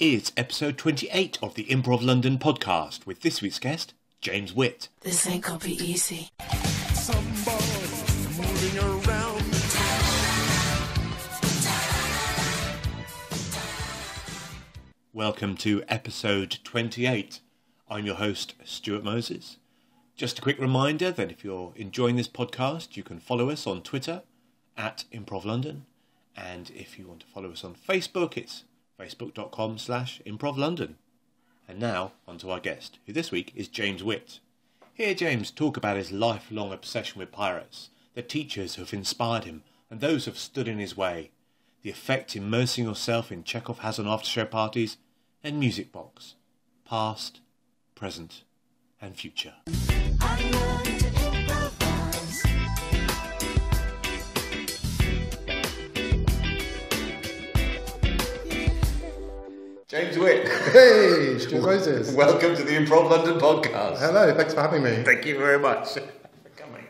is episode 28 of the Improv London podcast with this week's guest, James Witt. This ain't gonna be easy. Somebody moving around. Welcome to episode 28. I'm your host, Stuart Moses. Just a quick reminder that if you're enjoying this podcast, you can follow us on Twitter at Improv London. And if you want to follow us on Facebook, it's facebook.com/Improv London. And now, on to our guest, who this week is James Witt. Hear James talk about his lifelong obsession with pirates, the teachers who have inspired him, and those who have stood in his way, the effect immersing yourself in Chekhov has on after-show parties, and Music Box, past, present, and future. I love to improvise. James Witt. Hey, Stuart Moses. Welcome to the Improv London podcast. Hello, thanks for having me. Thank you very much for coming.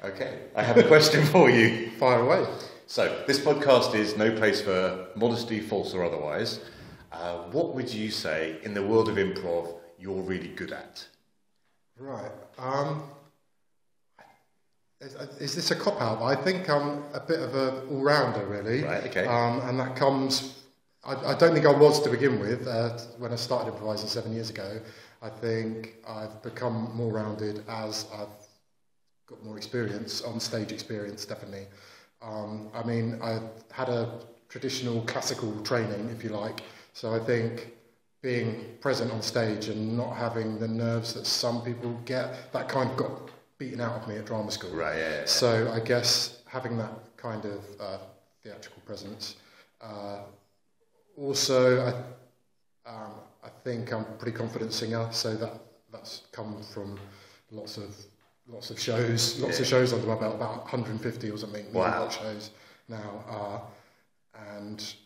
Okay, I have a question for you. Fire away. So, this podcast is no place for modesty, false or otherwise. What would you say, in the world of improv, you're really good at? Right. Is this a cop-out? I think I'm a bit of an all-rounder, really. Right, okay. And that comes... I don't think I was to begin with when I started improvising 7 years ago. I think I've become more rounded as I've got more experience, on-stage experience, definitely. I mean, I had a traditional classical training, if you like, so I think being present on stage and not having the nerves that some people get, that kind of got beaten out of me at drama school. Right, yeah. So I guess having that kind of theatrical presence. Also, I think I'm a pretty confident singer, so that's come from lots of shows, lots of shows under my belt, about 150 or something. Wow. Shows now, and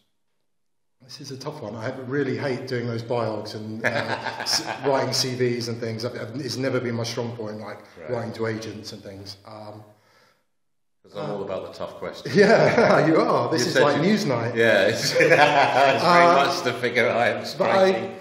this is a tough one. I really hate doing those biogs and writing CVs and things. It's never been my strong point, like writing to agents and things. Because I'm all about the tough questions. Yeah, you are. This is like Newsnight. Yeah, it's very much the figure I'm striking.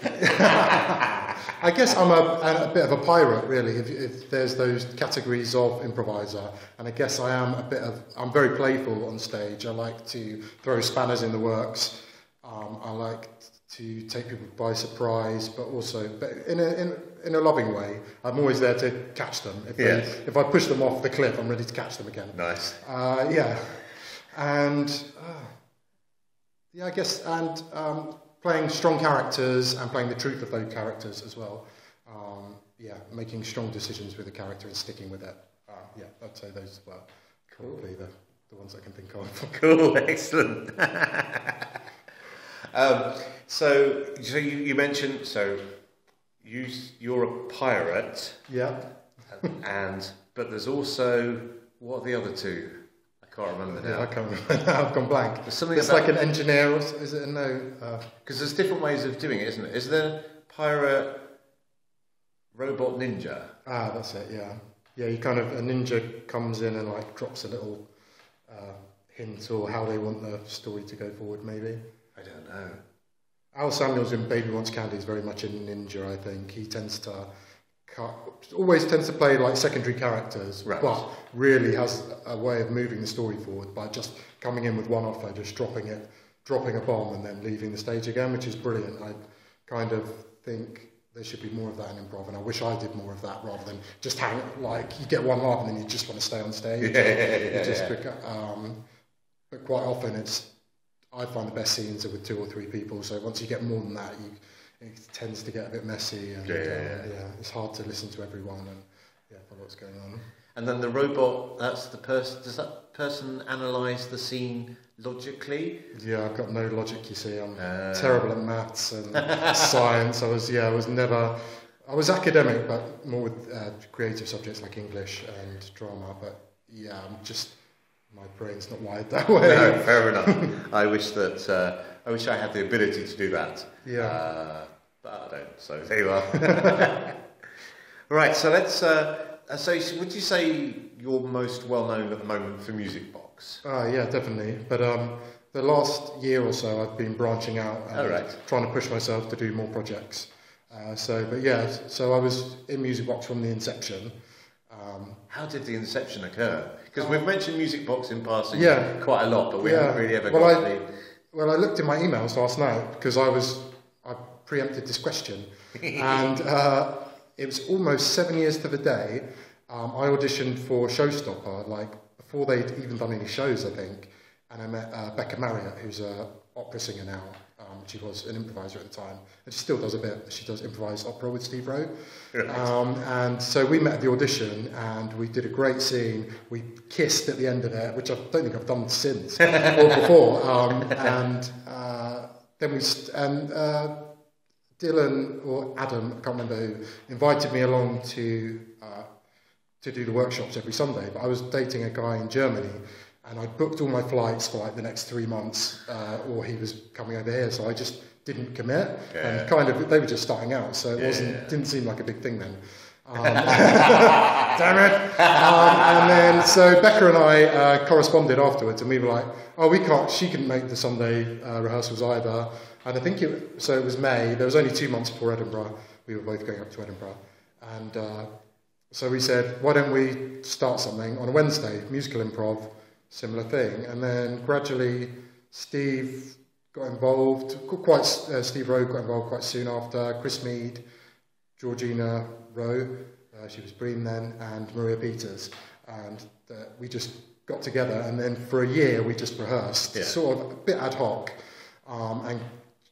I guess I'm a bit of a pirate, really, if there's those categories of improviser. And I guess I'm very playful on stage. I like to throw spanners in the works. I like to take people by surprise, but in a loving way. I'm always there to catch them. If I push them off the cliff, I'm ready to catch them again. Nice. Yeah. And I guess, playing strong characters and playing the truth of those characters as well. Making strong decisions with the character and sticking with it. I'd say those were probably the ones I can think of. Cool, excellent. So you mentioned, you're a pirate. Yeah. But there's also, what are the other two? I can't remember now. I can't remember. I've gone blank. There's something it's about, like an engineer, or is it? No. Because there's different ways of doing it, isn't it? Is there pirate, robot, ninja? That's it. Yeah. Yeah. A ninja comes in and like drops a little hint or how they want the story to go forward. Maybe. I don't know. Al Samuels in Baby Wants Candy is very much a ninja. I think he always tends to play like secondary characters, right. But really has a way of moving the story forward by just coming in with one offer, just dropping a bomb and then leaving the stage again, which is brilliant. I kind of think there should be more of that in improv, and I wish I did more of that rather than just hang, like you get one laugh and then you just want to stay on stage. But quite often I find the best scenes are with 2 or 3 people, so once you get more than that, it tends to get a bit messy, and it's hard to listen to everyone and follow what's going on. And then the robot, that's the person. Does that person analyse the scene logically? Yeah, I've got no logic. You see, I'm terrible at maths and science. I was academic, but more with creative subjects like English and drama. But my brain's not wired that way. No, fair enough. I wish I had the ability to do that. Yeah. But I don't. So there you are. Right. So let's. So would you say you're most well known at the moment for Music Box? Yeah, definitely. But the last year or so, I've been branching out and trying to push myself to do more projects. So I was in Music Box from the inception. How did the inception occur? Because we've mentioned Music Box in passing quite a lot, but we haven't really ever got the... Well, I looked in my emails last night because I preempted this question, and it was almost 7 years to the day. I auditioned for Showstopper, like before they'd even done any shows, I think, and I met Becca Marriott, who's an opera singer now. She was an improviser at the time, and she still does a bit. She does improvised opera with Steve Roe. And so we met at the audition, and we did a great scene. We kissed at the end of it, which I don't think I've done since or before. Then Dylan or Adam, I can't remember who, invited me along to do the workshops every Sunday. But I was dating a guy in Germany, and I booked all my flights for like the next 3 months, or he was coming over here, so I just didn't commit. And they were just starting out, so it didn't seem like a big thing then. Damn it! And then so Becca and I corresponded afterwards, and we were like, "Oh, she couldn't make the Sunday rehearsals either." And I think it was May. There was only 2 months before Edinburgh. We were both going up to Edinburgh, and so we said, "Why don't we start something on a Wednesday, musical improv?" Similar thing, and then gradually Steve got involved. Steve Roe got involved quite soon after. Chris Mead, Georgina Roe, she was Bream then, and Maria Peters, and we just got together. And then for a year we just rehearsed, sort of a bit ad hoc, and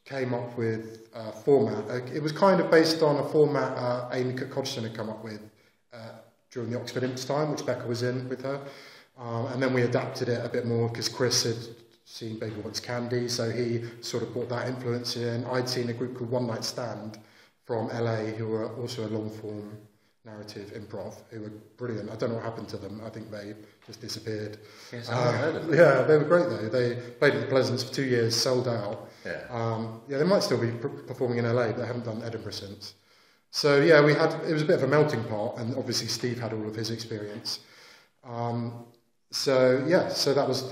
came up with a format. It was kind of based on a format Amy Cooke-Hodgson had come up with during the Oxford Imps time, which Becca was in with her. And then we adapted it a bit more because Chris had seen Baby Wants Candy, so he sort of brought that influence in. I'd seen a group called One Night Stand from LA who were also a long-form narrative improv, who were brilliant. I don't know what happened to them. I think they just disappeared. Yes, I heard of them. Yeah, they were great though. They played at the Pleasance for 2 years, sold out. They might still be performing in LA, but they haven't done Edinburgh since. So yeah, it was a bit of a melting pot, and obviously Steve had all of his experience. So that was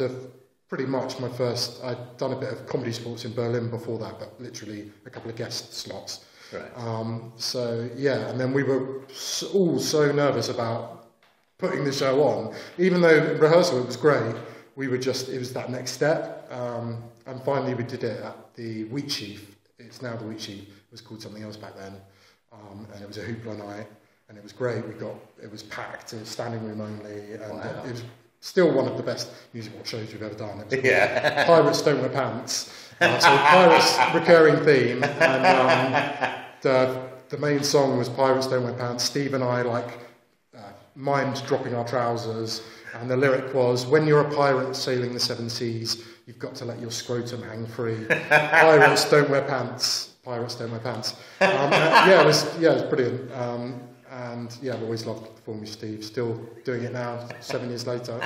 pretty much my first. I'd done a bit of comedy sports in Berlin before that, but literally a couple of guest slots. Right. And then we were all so nervous about putting the show on, even though in rehearsal it was great. It was that next step, and finally we did it at the Wheat Sheaf. It's now the Wheat Sheaf. It was called something else back then, and it was a hoopla night, and it was great. It was packed, it was standing room only, and it was still one of the best musical shows we've ever done. It was Pirates Don't Wear Pants. So Pirates recurring theme, and the main song was Pirates Don't Wear Pants. Steve and I mimed dropping our trousers, and the lyric was, "When you're a pirate sailing the seven seas, you've got to let your scrotum hang free. Pirates don't wear pants. Pirates don't wear pants." It was brilliant. I've always loved performing with Steve. Still doing it now, 7 years later.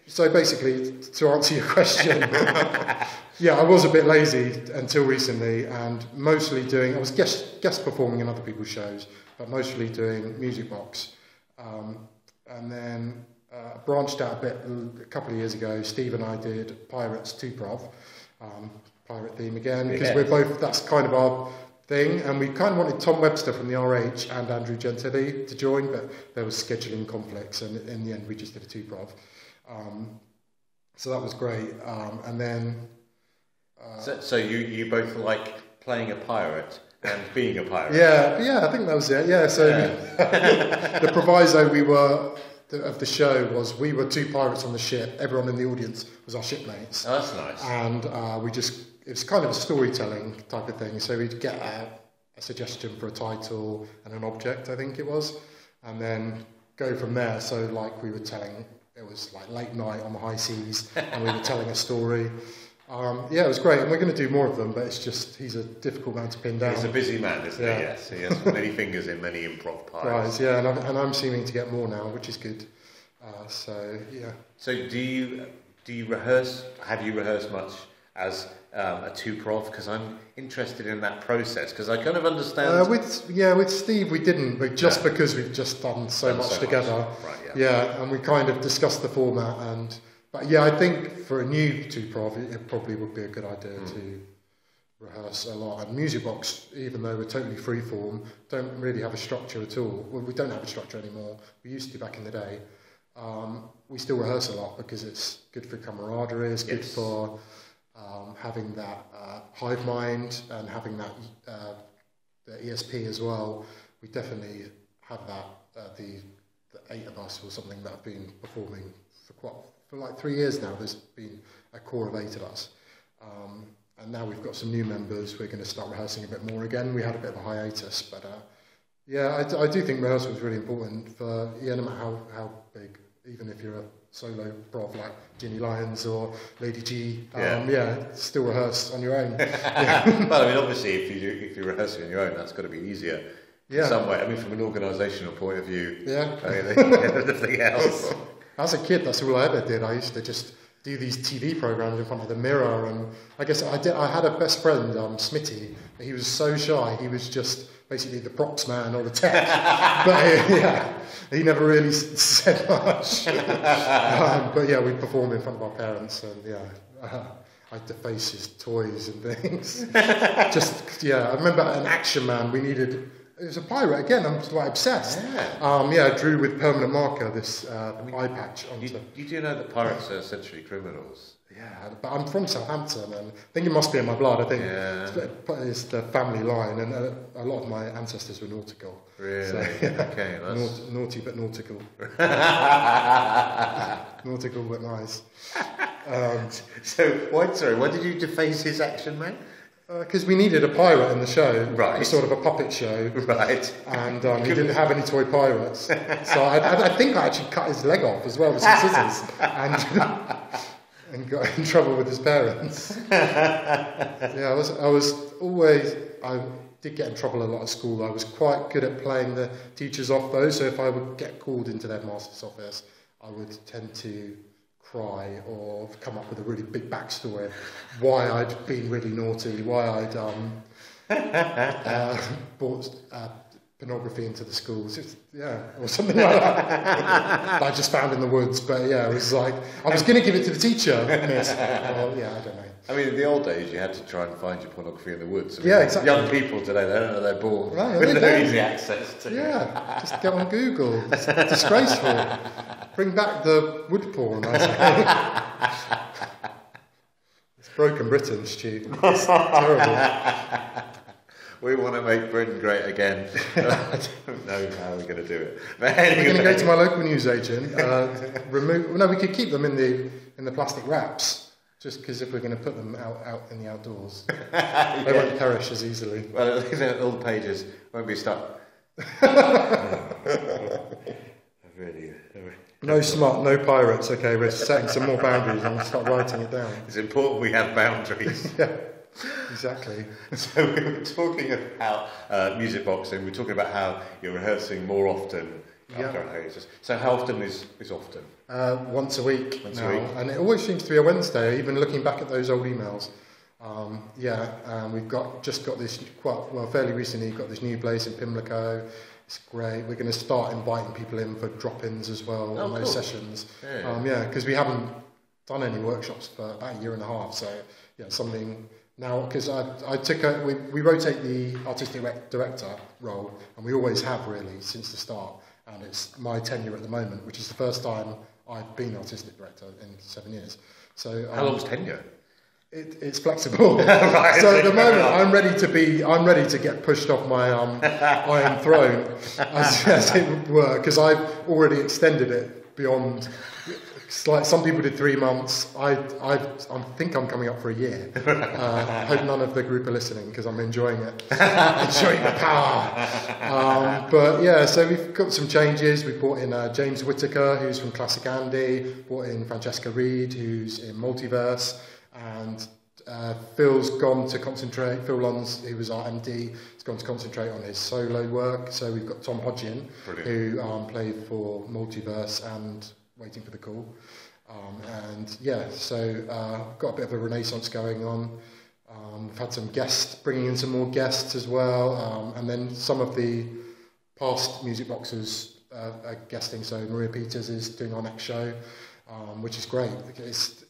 So basically, to answer your question, I was a bit lazy until recently, and mostly I was guest performing in other people's shows, but mostly doing Music Box. And then branched out a bit a couple of years ago. Steve and I did Pirates 2-Prov, pirate theme again, because that's kind of our thing, and we kind of wanted Tom Webster from the RH and Andrew Gentilli to join, but there was scheduling conflicts, and in the end we just did a 2-Prov. So that was great. And then... So you both like playing a pirate and being a pirate? Yeah, I think that was it. Yeah, so the proviso of the show was we were two pirates on the ship. Everyone in the audience was our shipmates. Oh, that's nice. And it was kind of a storytelling type of thing. So we'd get a suggestion for a title and an object, I think it was, and then go from there. So we were telling, it was like late night on the high seas, and we were telling a story. It was great, and we're going to do more of them, but it's just, he's a difficult man to pin down. He's a busy man, isn't he? Yes, he has many fingers in many improv pies. Right, yeah, and I'm seeming to get more now, which is good. So do you rehearse, have you rehearsed much as a 2-Prov? Because I'm interested in that process, because I kind of understand... With Steve we didn't, but because we've just done so much together. Right, and we kind of discussed the format, and But yeah, I think for a new two-prov, it probably would be a good idea to rehearse a lot. And Music Box, even though we're totally freeform, don't really have a structure at all. Well, we don't have a structure anymore. We used to back in the day. We still rehearse a lot because it's good for camaraderie, it's good for having that hive mind and having that the ESP as well. We definitely have that, the 8 of us or something that have been performing for like 3 years now. There's been a core of 8 of us. And now we've got some new members. We're going to start rehearsing a bit more again. We had a bit of a hiatus, but yeah, I do think rehearsal is really important for, no matter how big, even if you're a solo prov like Jinni Lyons or Lady G, still rehearse on your own. Well, I mean, obviously, if you're rehearsing on your own, that's got to be easier in some way. I mean, from an organisational point of view, everything else. As a kid, that's all I ever did. I used to just do these TV programs in front of the mirror, and I guess I had a best friend, Smitty. He was so shy. He was just basically the props man or the tech, but he never really said much. But yeah, we'd perform in front of our parents, and I'd deface his toys and things. I remember an Action Man. We needed. It was a pirate again. I'm quite obsessed. I drew with permanent marker this eye patch onto. You do know that pirates are essentially criminals. Yeah, but I'm from Southampton, and I think it must be in my blood. I think it's the family line, and a lot of my ancestors were nautical. Really? So, Okay, naughty but nautical. Nautical but nice. So, why did you deface his Action Man? Because we needed a pirate in the show, right? It's sort of a puppet show, right? And he didn't have any toy pirates, so I think I actually cut his leg off as well with some scissors, and got in trouble with his parents. I did get in trouble a lot at school. I was quite good at playing the teachers off though, so if I would get called into their master's office, I would tend to cry or come up with a really big backstory why I'd been really naughty, why I'd brought pornography into the schools, or something like that. I just found in the woods, but it was like I was going to give it to the teacher. Miss. Well, I don't know. I mean, in the old days, you had to try and find your pornography in the woods. I mean, exactly. Young people today, they don't know they're born with no easy access to. Just go on Google. It's disgraceful. Bring back the wood porn, I say. It's broken Britain, Stu. It's terrible. We want to make Britain great again. I don't know how we're going to do it. But anyway. We're going to go to my local newsagent. We could keep them in the plastic wraps. Just because if we're going to put them out in the outdoors, they won't perish as easily. Well, at least all the pages won't be stuck. Really. No smart, no pirates. Okay, we're setting some more boundaries and start writing it down. It's important we have boundaries. Yeah, exactly. So we were talking about music boxing. We're talking about how you're rehearsing more often. So how often is often? Once a week Once now, a week. and it always seems to be a Wednesday. Even looking back at those old emails, we've just got this fairly recently. Got this new place in Pimlico. It's great. We're going to start inviting people in for drop-ins as well on those sessions. Because we haven't done any workshops for about a year and a half. So something now, because we rotate the artistic director role, and we always have really since the start. And it's my tenure at the moment, which is the first time I've been artistic director in 7 years. So how long's tenure? It's flexible. Right. So at the moment, I'm ready to get pushed off my iron throne, as it were, because I've already extended it beyond. It's like some people did 3 months. I think I'm coming up for a year. I hope none of the group are listening because I'm enjoying it, enjoying the power. So we've got some changes. We brought in James Whittaker, who's from Classic Andy. Brought in Francesca Reid, who's in Multiverse, and Phil's gone to concentrate. Phil Lunn, who was our MD, has gone to concentrate on his solo work. So we've got Tom Hodge, who played for Multiverse and Waiting for the Call. Got a bit of a renaissance going on. We've had some guests, bringing in some more guests as well, and then some of the past music boxers are guesting. So Maria Peters is doing our next show. which is great.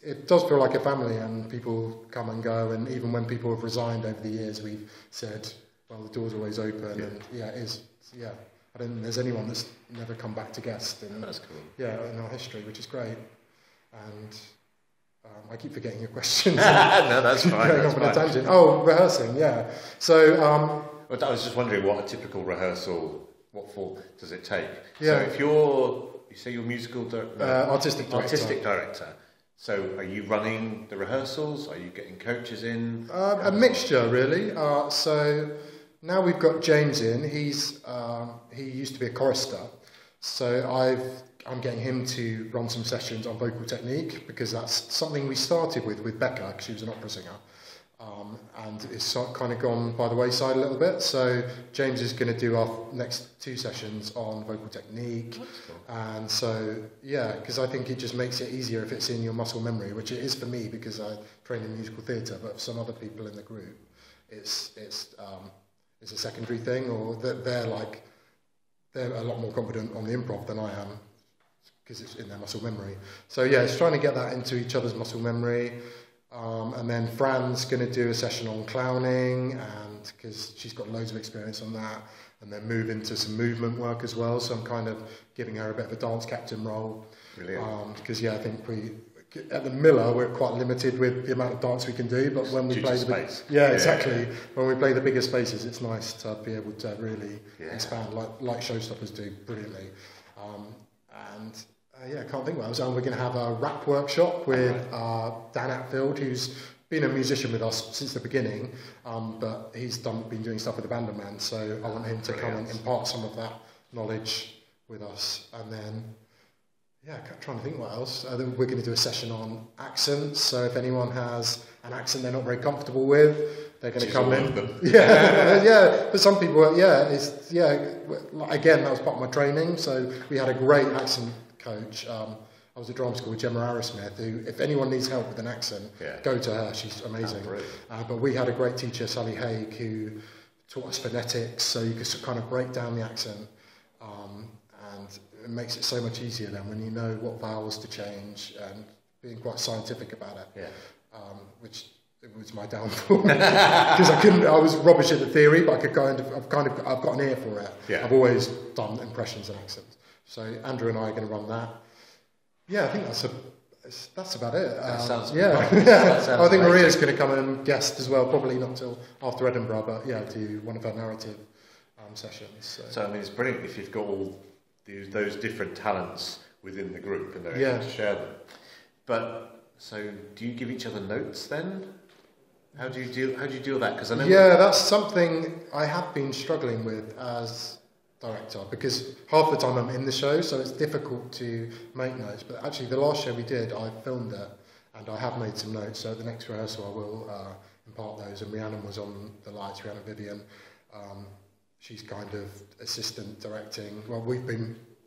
It does feel like a family, and people come and go, and even when people have resigned over the years, we've said, well, the door's always open, and it is. Yeah, I don't think there's anyone that's never come back to guest. That's cool. Yeah, in our history, which is great. And I keep forgetting your questions. No, that's fine. Going off on a tangent. Oh, rehearsing, yeah. So, I was just wondering what a typical rehearsal, what form does it take? Yeah. So if you say you're musical artistic director. So are you running the rehearsals? Are you getting coaches in? A mixture, really. So now we've got James in. He used to be a chorister, so I'm getting him to run some sessions on vocal technique, because that's something we started with Becca, because she was an opera singer. And it's kind of gone by the wayside a little bit. So James is going to do our next 2 sessions on vocal technique. Cool. And so, yeah, because I think it just makes it easier if it's in your muscle memory, which it is for me because I train in musical theatre, but for some other people in the group, it's a secondary thing, or they're a lot more confident on the improv than I am because it's in their muscle memory. So yeah, it's trying to get that into each other's muscle memory. And then Fran's going to do a session on clowning, and because she's got loads of experience on that, and then move into some movement work as well. So I'm kind of giving her a bit of a dance captain role. Brilliant. Because I think at the Miller we're quite limited with the amount of dance we can do, but when we play exactly. When we play the bigger spaces, it's nice to be able to really expand, like Showstoppers do brilliantly. I can't think what else. We're going to have a rap workshop with Dan Attfield, who's been a musician with us since the beginning, but he's been doing stuff with the Banderman, so I want him to come and impart some of that knowledge with us. And then, trying to think what else. We're going to do a session on accents, so if anyone has an accent they're not very comfortable with, they're going to come in. For some people, again, that was part of my training, so we had a great accent coach. I was at drama school with Gemma Arrowsmith, who, if anyone needs help with an accent, go to her. She's amazing. But we had a great teacher, Sally Haig, who taught us phonetics, so you could kind of break down the accent, and it makes it so much easier then when you know what vowels to change and being quite scientific about it. Which it was my downfall because I was rubbish at the theory, but I've got an ear for it. I've always done impressions and accents. So Andrew and I are going to run that. Yeah, I think that's about it. That sounds I think Maria's going to come and guest as well, probably not till after Edinburgh, but do one of her narrative sessions. So I mean, it's brilliant if you've got all those different talents within the group and they're able to share them. But so, do you give each other notes then? How do you deal with that? Because I know that's something I have been struggling with as director, because half the time I'm in the show, so it's difficult to make notes. But actually, the last show we did, I filmed it, and I have made some notes. So at the next rehearsal, I will impart those. And Rhiannon was on the lights, Rhiannon Vivian. She's kind of assistant directing. Well, we've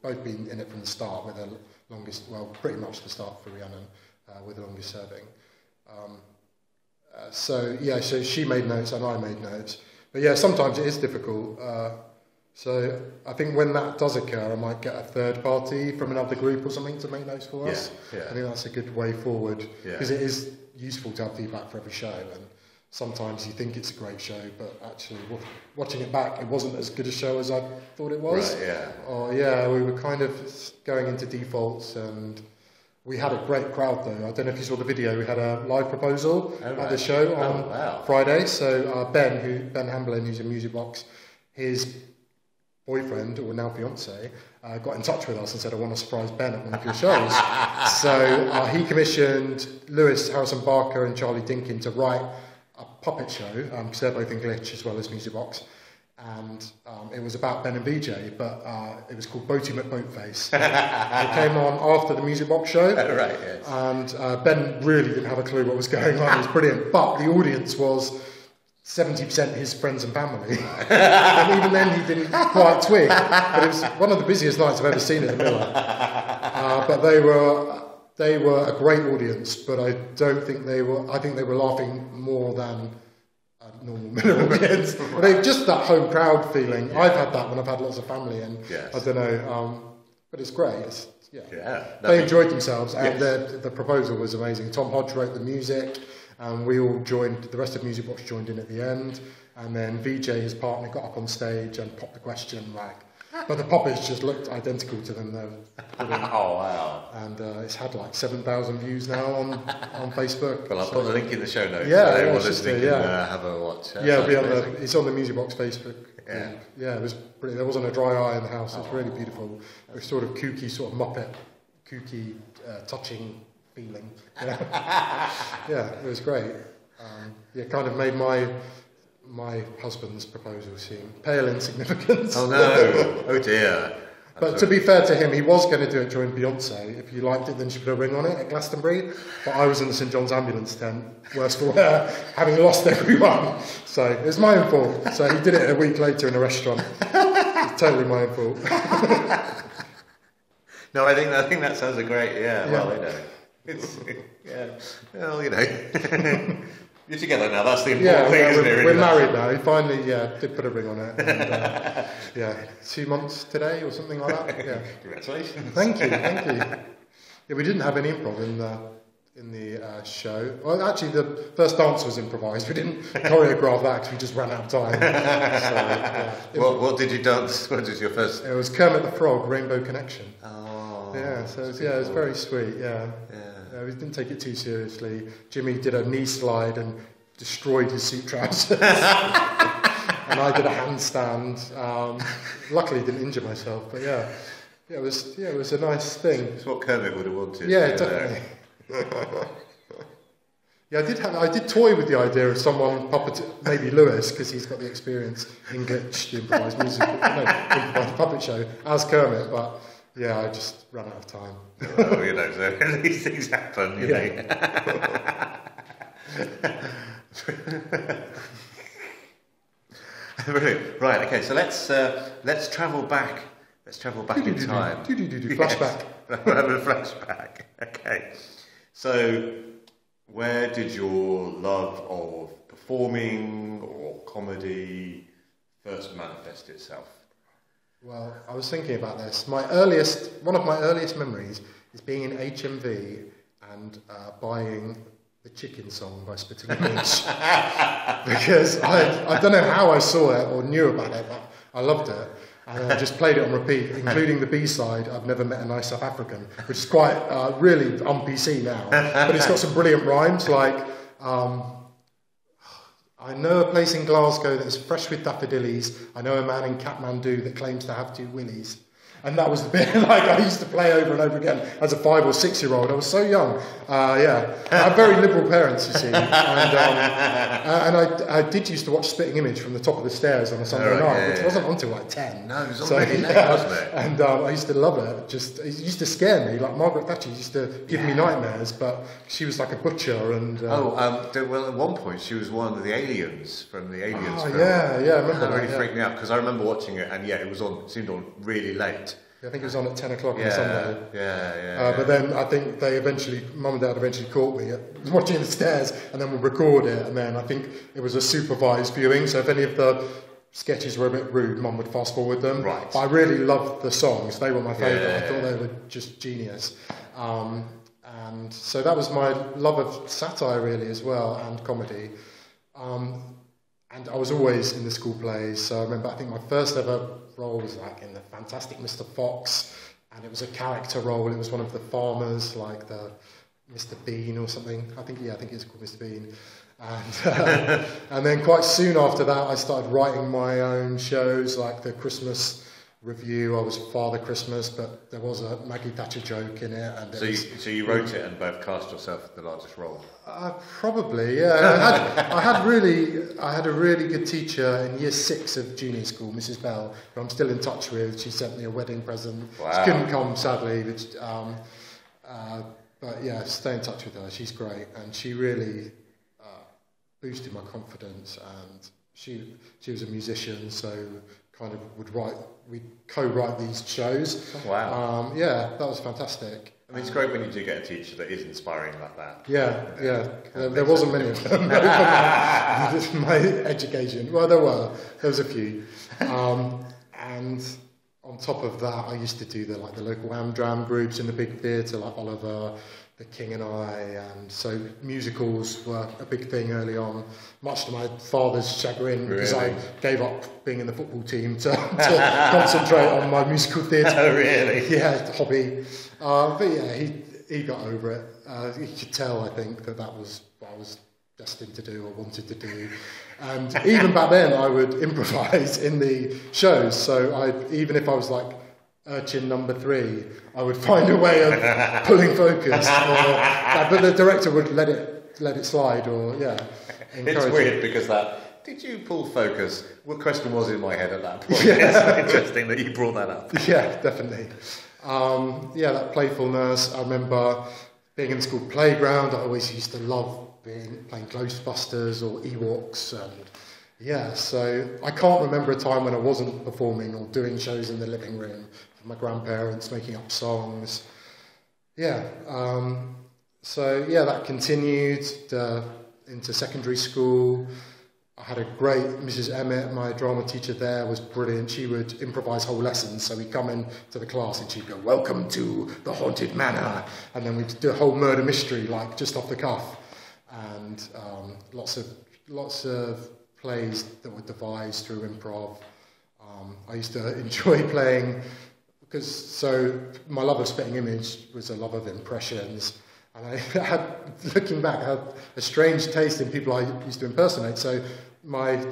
both been in it from the start with the longest, pretty much the start for Rhiannon, with the longest serving. So she made notes and I made notes. But sometimes it is difficult. So I think when that does occur, I might get a third party from another group or something to make notes for us. I think that's a good way forward, because it is useful to have feedback for every show, and sometimes you think it's a great show, but actually watching it back, it wasn't as good a show as I thought it was. We were kind of going into defaults, and we had a great crowd though. I don't know if you saw the video, we had a live proposal at the show on Friday. So Ben Hamblin, who's in Music Box, his boyfriend, or now fiance, got in touch with us and said, I want to surprise Ben at one of your shows. So he commissioned HarrisonBarker and Charlie Dinkin to write a puppet show, because they're both in Glitch as well as Music Box. And it was about Ben and BJ, but it was called Boaty McBoatface. It came on after the Music Box show. And Ben really didn't have a clue what was going on. It was brilliant. But the audience was 70% his friends and family. And even then he didn't quite twig. But it was one of the busiest nights I've ever seen at the Miller. But they were a great audience, but I think they were laughing more than normal Miller audience. Just that home crowd feeling. I've had that when I've had lots of family, and I don't know, but it's great. They enjoyed themselves, and the proposal was amazing. Tom Hodge wrote the music, and we all joined. The rest of Music Box joined in at the end, and then VJ, his partner, got up on stage and popped the question like. But the puppets just looked identical to them. Oh wow! And it's had like 7,000 views now on Facebook. Well, I'll put the link in the show notes. Yeah, so everyone listening can have a watch. It's on the Music Box Facebook. It was brilliant. There wasn't a dry eye in the house. It's really beautiful. It was sort of kooky, sort of Muppet, kooky, touching feeling. It was great. Kind of made my husband's proposal seem pale in significance. Oh no! Oh dear! But to be fair to him, he was going to do it during Beyonce. If you liked it, then she put a ring on it at Glastonbury. But I was in the St John's ambulance tent, worse for wear, having lost everyone. So it was my own fault. So he did it a week later in a restaurant. It's totally my own fault. No, I think that sounds a great. Well, you know, it's Well, you know. You're together now, that's the important thing, isn't it? We're married now. He finally did put a ring on it. And, 2 months today or something like that. Yeah. Congratulations. Thank you. Yeah, we didn't have any improv in the show. Well, actually, the first dance was improvised. We didn't choreograph that because we just ran out of time. So, what did you dance? What was your first? It was Kermit the Frog, Rainbow Connection. Oh. Yeah, so it was very sweet, we didn't take it too seriously. Jimmy did a knee slide and destroyed his suit trousers. And I did a handstand. Luckily, didn't injure myself, but it was a nice thing. It's what Kermit would have wanted. Yeah, definitely. I did toy with the idea of someone maybe Lewis, because he's got the experience in Glitch, the improvised improvised puppet show, as Kermit, but. Yeah, I just ran out of time. Well, you know, so these things happen, you know. Brilliant. Right, okay, so let's travel back. Let's travel back in time. Flashback. We're having a flashback. Okay. So, where did your love of performing or comedy first manifest itself? Well, I was thinking about this. One of my earliest memories is being in HMV and buying the Chicken Song by Spitting Image. Because I don't know how I saw it or knew about it, but I loved it. And I just played it on repeat, including the B-side, I've Never Met a Nice South African, which is quite really un-PC now. But it's got some brilliant rhymes, like... I know a place in Glasgow that is fresh with daffodillies. I know a man in Kathmandu that claims to have 2 willies. And that was the bit I used to play over and over again as a 5 or 6 year old. I was so young. I had very liberal parents, you see. And I did used to watch Spitting Image from the top of the stairs on a Sunday night, which wasn't until like 10. No, it was already late, wasn't it? And I used to love it. It used to scare me. Like Margaret Thatcher used to give me nightmares, but she was like a butcher. And well, at one point she was one of the aliens from the Aliens film. I remember that. It really freaked me out because I remember watching it, and it seemed on really late. I think it was on at 10 o'clock on Sunday. But then I think Mum and Dad eventually caught me watching the stairs, and then we'd record it, and then I think it was a supervised viewing, so if any of the sketches were a bit rude, Mum would fast forward them. Right. But I really loved the songs. They were my favourite. I thought they were just genius. And so that was my love of satire really as well, and comedy. And I was always in the school plays, so I remember, I think my first ever role was like in the Fantastic Mr. Fox, and it was a character role. It was one of the farmers, like the Mr. Bean or something. I think it's called Mr. Bean. And then quite soon after that, I started writing my own shows, like the Christmas Review. I was Father Christmas, but there was a Maggie Thatcher joke in it. And so you wrote it and both cast yourself the largest role? Probably, yeah. I had a really good teacher in year 6 of junior school, Mrs. Bell, who I'm still in touch with. She sent me a wedding present. Wow. She couldn't come, sadly, but yeah, stay in touch with her. She's great, and she really boosted my confidence. And she was a musician, so kind of we'd co-write these shows. Oh, wow. That was fantastic. I mean, it's great when you do get a teacher that is inspiring like that. There wasn't many of them. My education. Well, there was a few. And on top of that, I used to do the local Amdram groups in the big theatre, like Oliver, The King and I, and so musicals were a big thing early on, much to my father's chagrin, because I gave up being in the football team to concentrate on my musical theatre. Oh, really? Yeah, hobby. But yeah, he got over it. He could tell, I think, that was what I was destined to do or wanted to do. And even back then, I would improvise in the shows. So even if I was like urchin number 3, I would find a way of pulling focus. But the director would let it slide, or It's weird because did you pull focus? What question was in my head at that point? Yeah. It's interesting that you brought that up. Yeah, definitely. That playfulness. I remember being in the school playground. I always used to love playing Ghostbusters or Ewoks, and so I can't remember a time when I wasn't performing or doing shows in the living room with my grandparents, making up songs. That continued into secondary school. I had a great Mrs. Emmett, my drama teacher there, was brilliant. She would improvise whole lessons, so we'd come into the class and she'd go, "Welcome to the Haunted Manor," and then we'd do a whole murder mystery, like just off the cuff, and lots of plays that were devised through improv. I used to enjoy playing, so my love of Spitting Image was a love of impressions. And I had, looking back, I had a strange taste in people I used to impersonate. So my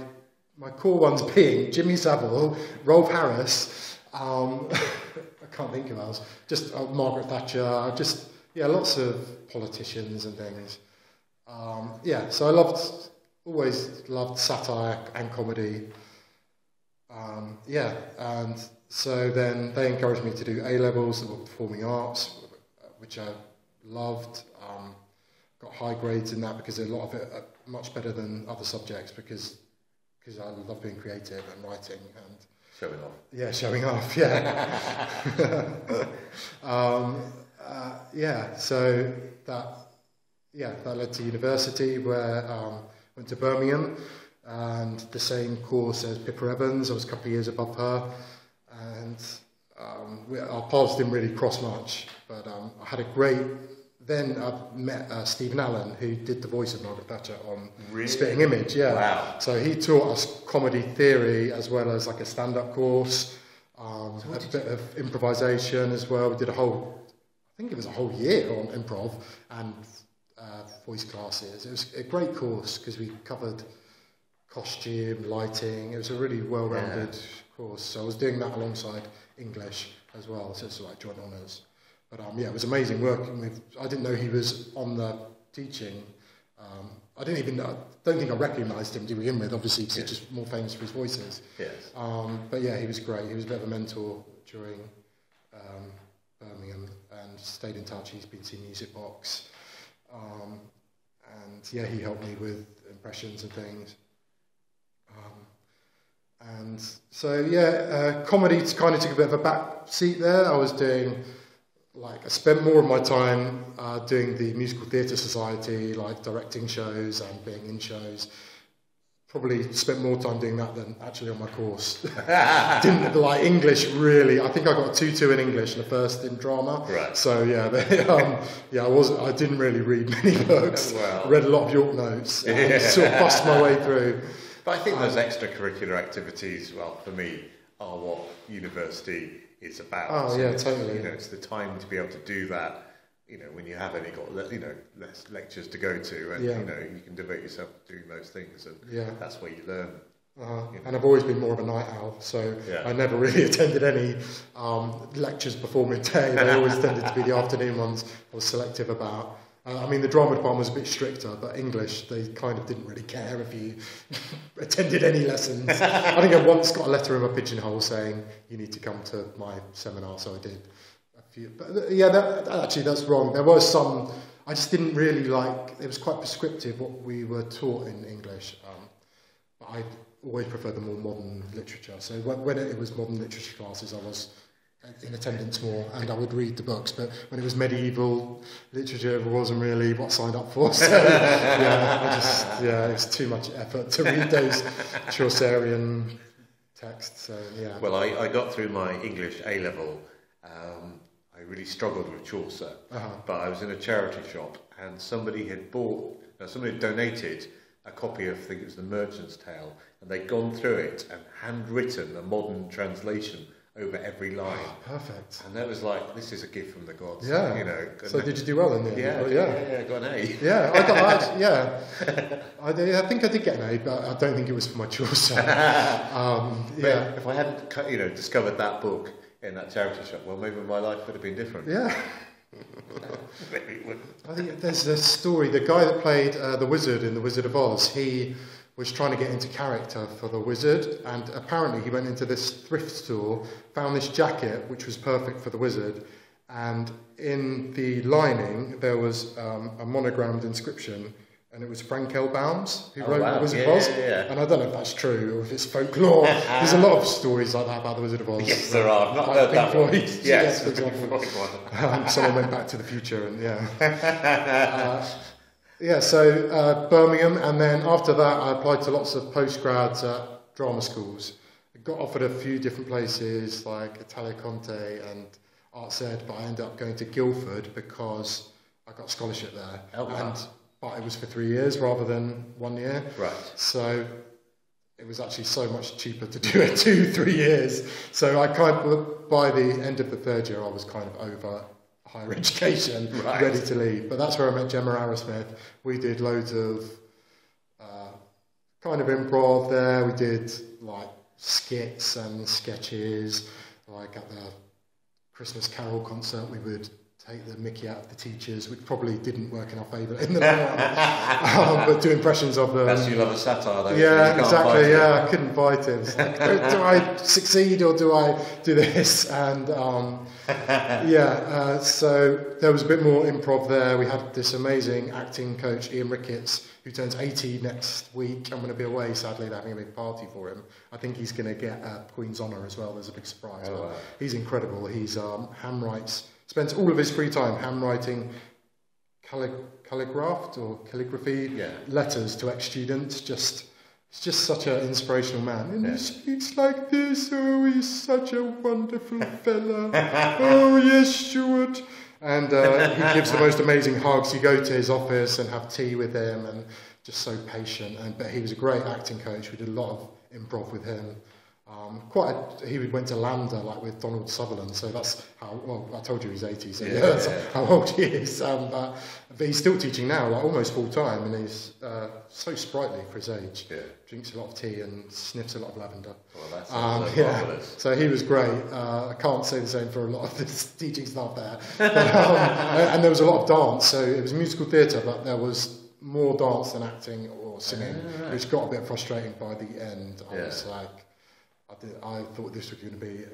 core ones being Jimmy Savile, Rolf Harris, I can't think of else, just Margaret Thatcher, lots of politicians and things. So I always loved satire and comedy. And so then they encouraged me to do A-levels that were performing arts, which I loved. Got high grades in that because a lot of it are much better than other subjects because I love being creative and writing and showing off. Yeah, showing off. Yeah. So that led to university where I went to Birmingham and the same course as Pippa Evans. I was a couple of years above her, and our paths didn't really cross much. But I had a great. Then I met Stephen Allen, who did the voice of Margaret Thatcher on Spitting Image. Yeah. Wow. So he taught us comedy theory as well as like a stand-up course, a bit of improvisation as well. We did I think it was a whole year on improv and voice classes. It was a great course because we covered costume, lighting. It was a really well-rounded course. So I was doing that alongside English as well. So it's like joint honours. But it was amazing working with. I didn't know he was on the teaching. I don't think I recognised him to begin with. Obviously, because he's just more famous for his voices. Yes. But yeah, he was great. He was a bit of a mentor during Birmingham and stayed in touch. He's been to Music Box, and yeah, he helped me with impressions and things. And so comedy kind of took a bit of a back seat there. I was doing. I spent more of my time doing the Musical Theatre Society, like directing shows and being in shows. Probably spent more time doing that than actually on my course. Didn't like English really. I think I got a 2-2 in English and a first in drama. Right. So I didn't really read many books. Well. Read a lot of York Notes. And sort of bust my way through. But I think those extracurricular activities, well, for me, are what university is about. Oh, yeah, totally. It's the time to be able to do that, when you have only got, less lectures to go to, and, you can devote yourself to doing those things, and that's where you learn. And I've always been more of a night owl, so I never really attended any lectures before midday. They always tended to be the afternoon ones I was selective about. The drama department was a bit stricter, but English, they kind of didn't really care if you attended any lessons. I think I once got a letter in my pigeonhole saying, you need to come to my seminar, so I did a few. But that's wrong. There was some, I just didn't really it was quite prescriptive what we were taught in English. But I always preferred the more modern literature. So when it was modern literature classes, I was in attendance more, and I would read the books. But when it was medieval literature, it wasn't really what I signed up for. So it was too much effort to read those Chaucerian text. So yeah. Well, I got through my English A-level. I really struggled with Chaucer, but I was in a charity shop and somebody had donated a copy of, I think it was The Merchant's Tale, and they'd gone through it and handwritten a modern translation over every line. Oh, perfect. And that was like, this is a gift from the gods. Yeah. You know. So did you do well in the end? Yeah, I got an A. Yeah, I think I did get an A, but I don't think it was for my Chaucer. But if I hadn't, discovered that book in that charity shop, well, maybe my life would have been different. Yeah. Maybe it wouldn't. I think there's a story. The guy that played the wizard in The Wizard of Oz, he was trying to get into character for the wizard, and apparently he went into this thrift store, found this jacket which was perfect for the wizard, and in the lining there was a monogrammed inscription, and it was Frank L. Baums who wrote The Wizard of Oz. Yeah. And I don't know if that's true or if it's folklore. There's a lot of stories like that about The Wizard of Oz. Yes, there are. I've not heard that one. Yes, for example. Someone went back to the future, and so Birmingham, and then after that I applied to lots of postgrads at drama schools. I got offered a few different places like Italia Conte and Arts Ed, but I ended up going to Guildford because I got a scholarship there. Oh, wow. But it was for 3 years rather than 1 year. Right. So it was actually so much cheaper to do it 2-3 years. So I by the end of the third year, I was kind of over higher education, ready to leave. But that's where I met Gemma Arrowsmith. We did loads of kind of improv there. We did like skits and sketches. Like at the Christmas Carol concert, we would take the mickey out of the teachers, which probably didn't work in our favour in the long run. But do impressions of them. That's you love a satire, though. Yeah, exactly. Yeah, I couldn't fight it. It's like, do I succeed or do I do this? And so there was a bit more improv there. We had this amazing acting coach, Ian Ricketts, who turns 80 next week. I'm going to be away, sadly. They're having a big party for him. I think he's going to get Queen's Honour as well. There's a big surprise. Oh, wow. He's incredible. He's handwrites. Spends all of his free time handwriting calligraphy letters to ex-students. He's just such an inspirational man. And he speaks like this. Oh, he's such a wonderful fella. Oh, yes, Stuart. And he gives the most amazing hugs. You go to his office and have tea with him, and just so patient. But he was a great acting coach. We did a lot of improv with him. He went to Lambda like with Donald Sutherland, so that's how. Well, I told you he's 80, so that's how old he is. But he's still teaching now, like almost full time, and he's so sprightly for his age. Yeah. Drinks a lot of tea and sniffs a lot of lavender. Well, that's marvelous. So he was great. I can't say the same for a lot of the teaching staff there. But, and there was a lot of dance, so it was musical theatre, but there was more dance than acting or singing, which got a bit frustrating by the end. I was like. I thought this was going to be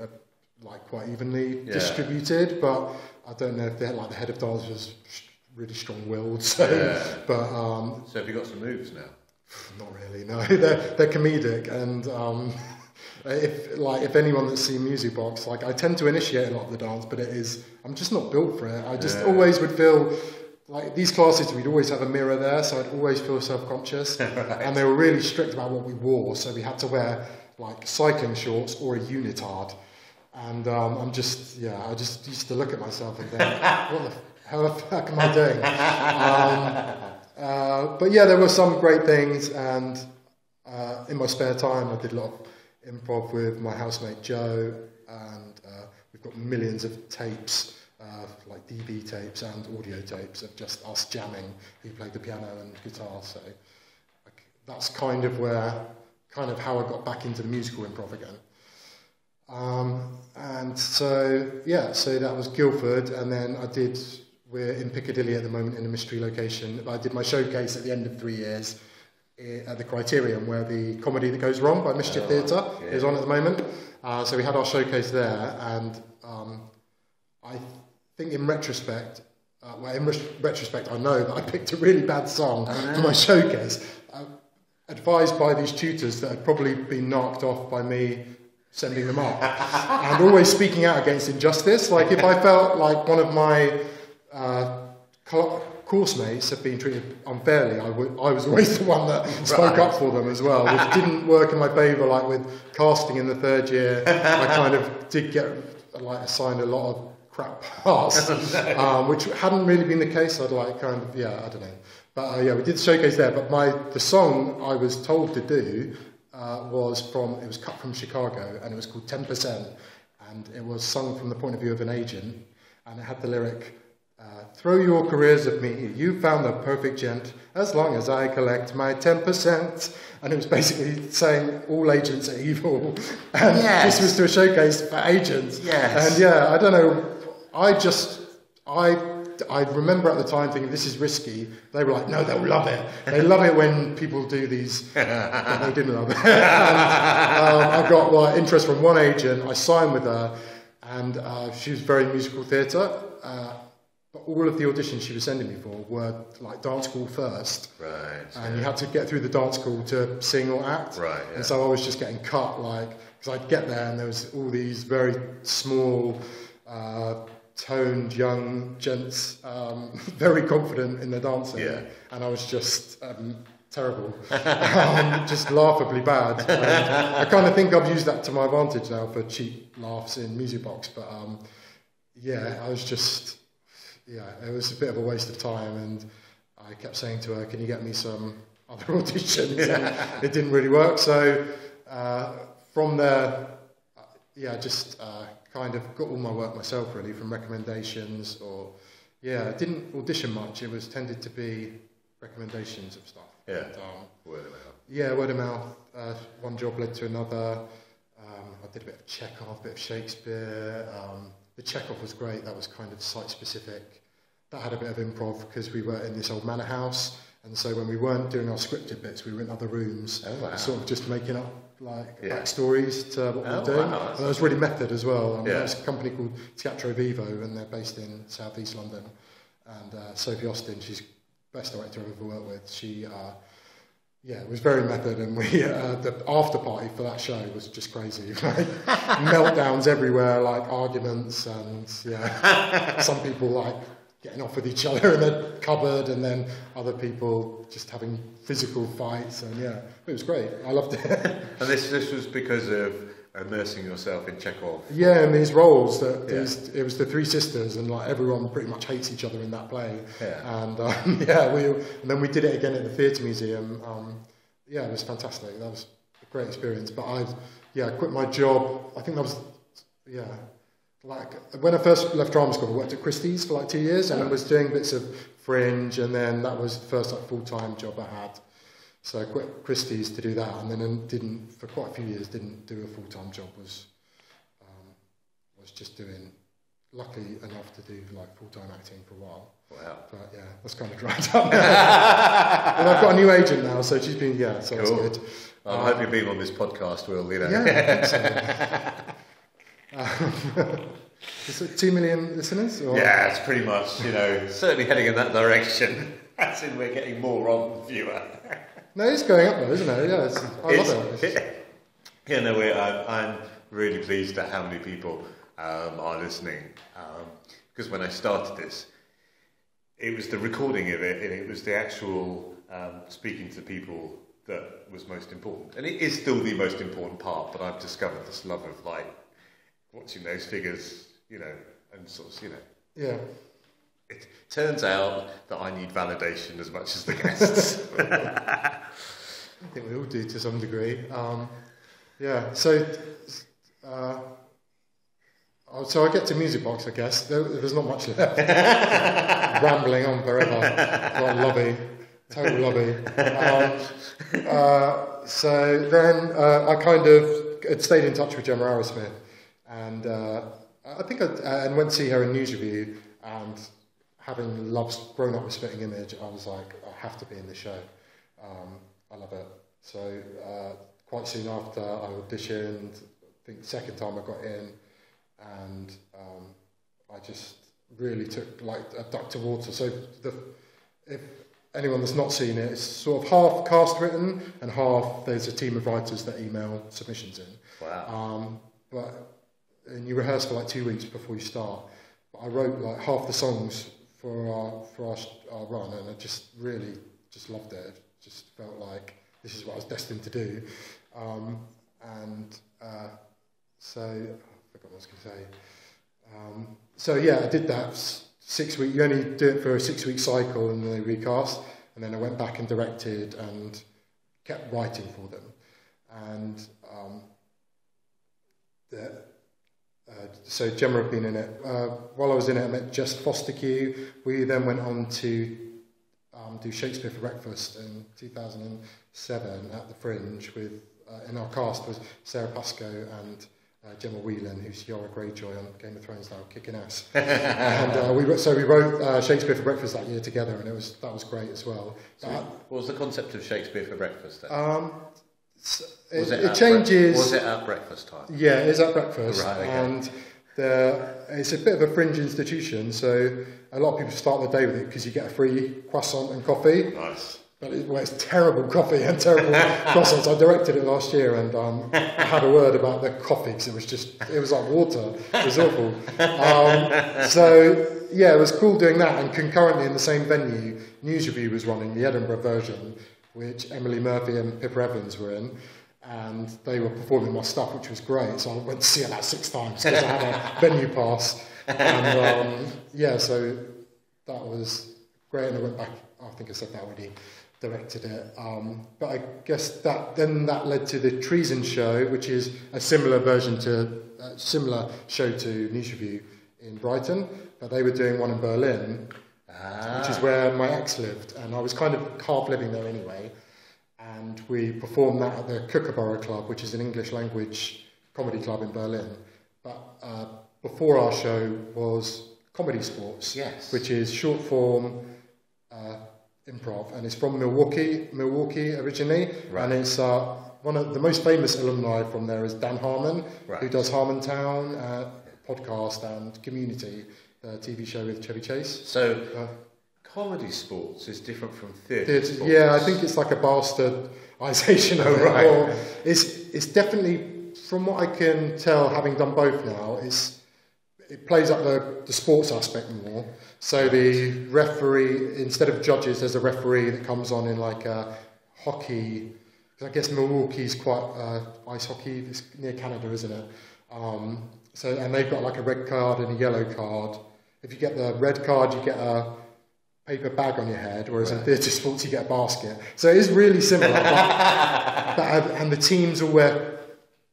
quite evenly distributed, but I don't know if the head of dance was really strong-willed. So Not really. No, they're comedic, and if anyone that's seen Music Box, I tend to initiate a lot of the dance, but I'm just not built for it. I just always would feel. Like these classes, we'd always have a mirror there, so I'd always feel self-conscious, and they were really strict about what we wore, so we had to wear cycling shorts or a unitard, and I just used to look at myself and think, what the heck am I doing? But yeah, there were some great things, and in my spare time I did a lot of improv with my housemate Joe, and we've got millions of tapes, like DV tapes and audio tapes of just us jamming. He played the piano and guitar, so that's kind of how I got back into the musical improv again. And so that was Guildford, and then we're in Piccadilly at the moment in a mystery location. I did my showcase at the end of 3 years at the Criterion, where the Comedy That Goes Wrong by Mischief Theatre is on at the moment. So we had our showcase there, and I think in retrospect, I know that I picked a really bad song for my showcase. Advised by these tutors that had probably been knocked off by me sending them up, and always speaking out against injustice. Like if I felt like one of my course mates have been treated unfairly. I was always the one that spoke up for them as well, which didn't work in my favour. Like with casting in the third year, I kind of did get assigned a lot of crap parts, which hadn't really been the case. I'd I don't know. But we did the showcase there. But the song I was told to do it was cut from Chicago, and it was called 10%, and it was sung from the point of view of an agent, and it had the lyric, throw your careers at me, you found the perfect gent, as long as I collect my 10%. And it was basically saying all agents are evil, and this was to a showcase for agents. Yes. And I don't know, I remember at the time thinking, this is risky. They were like, no, they'll love it. They love it when people do these. But they didn't love it. And, I got interest from one agent. I signed with her, and she was very musical theatre. But all of the auditions she was sending me for were dance school first. Right. And you had to get through the dance school to sing or act. Right. Yeah. And so I was just getting cut, because I'd get there and there was all these very small, toned young gents, very confident in their dancing, and I was just terrible, just laughably bad. And I kind of think I've used that to my advantage now for cheap laughs in Music Box, but I was just, it was a bit of a waste of time, and I kept saying to her, can you get me some other auditions? And it didn't really work, so from there, kind of got all my work myself really, from recommendations or I didn't audition much. It was tended to be recommendations of stuff. And, word of mouth. Yeah, word of mouth. One job led to another. I did a bit of Chekhov, a bit of Shakespeare. The Chekhov was great. That was kind of site specific. That had a bit of improv because we were in this old manor house, and so when we weren't doing our scripted bits, we were in other rooms, sort of just making up backstories to what we were doing. Wow, and it was really method as well. There's a company called Teatro Vivo, and they're based in South East London. And Sophie Austin, she's the best director I've ever worked with. She, it was very method, and the after party for that show was just crazy. Meltdowns everywhere, arguments, and some people getting off with each other in the cupboard, and then other people just having physical fights, and it was great. I loved it. And this was because of immersing yourself in Chekhov. Yeah, and these roles it was the three sisters, and everyone pretty much hates each other in that play. Yeah. And and then we did it again at the Theatre Museum. It was fantastic. That was a great experience. But I quit my job. I think that was when I first left drama school, I worked at Christie's for 2 years, and I was doing bits of Fringe, and then that was the first full-time job I had. So I quit Christie's to do that, and then for quite a few years, didn't do a full-time job. Was just doing, lucky enough to do full-time acting for a while. Wow. But that's kind of dried up now. And I've got a new agent now, so she's been, so that's good. Well, I hope you've been on this podcast, Will, Yeah, I think so. Is it 2 million listeners? Or? Yeah, it's pretty much, certainly heading in that direction. As in we're getting more on viewer. No, it's going up though, isn't it? Yeah, I love it. I'm really pleased at how many people are listening. Because when I started this, it was the recording of it, and it was the actual speaking to people that was most important. And it is still the most important part, but I've discovered this love of watching those figures, and sort of, Yeah. It turns out that I need validation as much as the guests. I think we all do to some degree. So I get to Music Box, I guess. There's not much left. Rambling on forever. Got a lobby. Total lobby. So then I kind of had stayed in touch with Gemma Arrowsmith, and I think I went to see her in News Review, and having grown up with Spitting Image, I was like, I have to be in the show. I love it. So quite soon after I auditioned, I think the second time I got in, and I just really took a duck to water. So if anyone that's not seen it, it's sort of half cast written and half there's a team of writers that email submissions in. Wow. And you rehearse for 2 weeks before you start. But I wrote half the songs our run, and I just really just loved it. It just felt like this is what I was destined to do. So I forgot what I was going to say. So yeah, I did that 6 week. You only do it for a 6 week cycle, and then they recast. And then I went back and directed and kept writing for them. And so Gemma had been in it. While I was in it, I met Just Fosterque. We then went on to do Shakespeare for Breakfast in 2007 at the Fringe. With in our cast was Sarah Pascoe and Gemma Whelan, who's Yara Greyjoy on Game of Thrones now, kicking ass. And we wrote Shakespeare for Breakfast that year together, and that was great as well. So what was the concept of Shakespeare for Breakfast then? It changes. Was it at breakfast time? Yeah, it is at breakfast. Right, okay. And it's a bit of a fringe institution, so a lot of people start the day with it because you get a free croissant and coffee. Nice. But it's terrible coffee and terrible croissants. I directed it last year, and I had a word about the coffee because it was like water. It was awful. So yeah, it was cool doing that, and concurrently in the same venue, News Review was running the Edinburgh version, which Emily Murphy and Pippa Evans were in, and they were performing my stuff, which was great. So I went to see it like 6 times because I had a venue pass, and yeah, so that was great. And I went back. I think I said that already. Directed it, but I guess that led to the Treason Show, which is a similar show to News Review in Brighton, but they were doing one in Berlin, which is where my ex lived, and I was kind of half living there anyway, and we performed that at the Kookaburra Club, which is an English language comedy club in Berlin. But before our show was Comedy Sports, yes, which is short form improv, and it's from Milwaukee originally, right. And it's one of the most famous alumni from there is Dan Harmon, right, who does Harmontown podcast and Community, the TV show with Chevy Chase. So comedy sports is different from theatre sports. Yeah, I think it's like a bastardisation of it. Right. Or it's definitely, from what I can tell, having done both now, it plays up the sports aspect more. So the referee, instead of judges, there's a referee that comes on in like a hockey. Because I guess Milwaukee's quite ice hockey. It's near Canada, isn't it? And they've got like a red card and a yellow card. If you get the red card, you get a paper bag on your head, whereas in theatre sports you get a basket. So it is really similar. And the teams all wear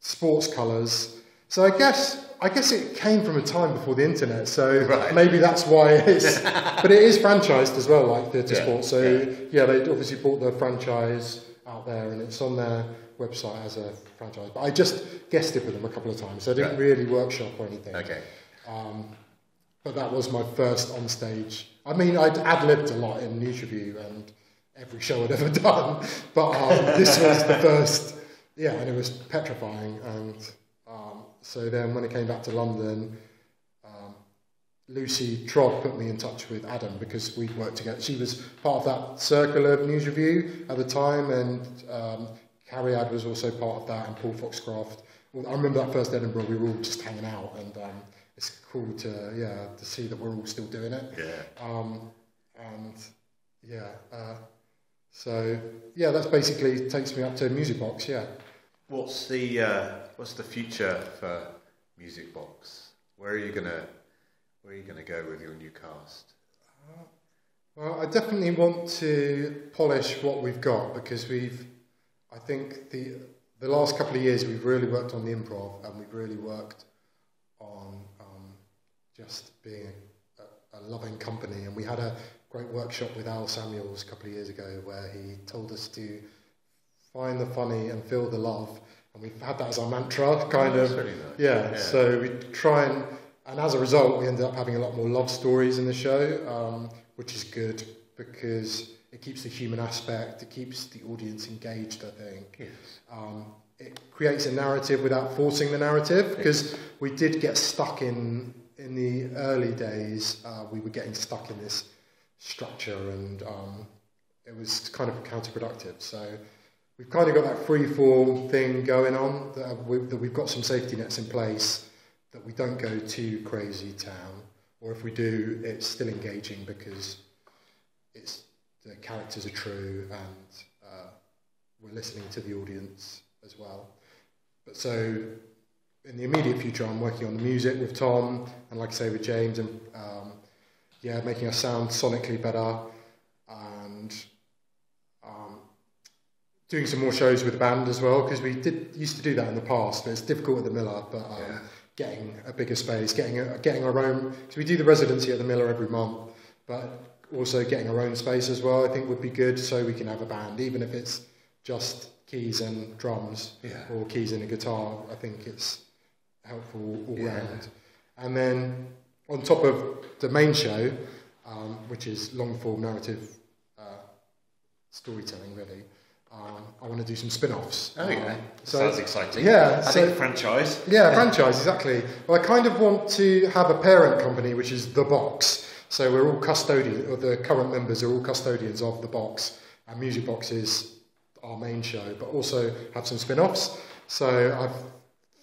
sports colours. So I guess it came from a time before the internet, so maybe that's why it's... But it is franchised as well, like theatre sports. So yeah, they obviously bought the franchise out there, and it's on their website as a franchise. But I just guested with them a couple of times, so I didn't really workshop or anything. Okay. But that was my first on stage. I mean, I'd ad-libbed a lot in News Review and every show I'd ever done, but this was the first, and it was petrifying. And so then when I came back to London, Lucy Trott put me in touch with Adam because we'd worked together. She was part of that circle of News Review at the time, and Carriad was also part of that, and Paul Foxcroft. I remember that first Edinburgh, we were all just hanging out, and it's cool to see that we're all still doing it. So that's basically takes me up to Music Box. What's the future for Music Box? Where are you gonna go with your new cast? Well, I definitely want to polish what we've got, because I think the last couple of years we've really worked on the improv, and we've really worked on just being a loving company. And we had a great workshop with Al Samuels a couple of years ago where he told us to find the funny and feel the love. And we've had that as our mantra, kind of. Really nice. So we try and as a result, we ended up having a lot more love stories in the show, which is good because it keeps the human aspect, it keeps the audience engaged, I think. Yes. It creates a narrative without forcing the narrative, because we did get stuck in the early days, we were getting stuck in this structure, and it was kind of counterproductive. So we've kind of got that free-form thing going on, that we've got some safety nets in place, that we don't go too crazy town, or if we do, it's still engaging because the characters are true and we're listening to the audience as well. But so in the immediate future, I'm working on the music with Tom and, like I say, with James, and making us sound sonically better, and doing some more shows with the band as well, because we used to do that in the past, but it's difficult at the Miller. But getting a bigger space, getting our own, because we do the residency at the Miller every month, but also getting our own space as well, I think would be good, so we can have a band, even if it's just keys and drums or keys and a guitar. I think it's helpful all round. And then on top of the main show, which is long form narrative storytelling, really, I want to do some spin-offs. Oh yeah, so, sounds exciting. Yeah, I think franchise. Yeah, franchise, exactly. Well, I kind of want to have a parent company, which is The Box. So we're all custodians, or the current members are all custodians of The Box. And Music Box is our main show, but also have some spin-offs. So I've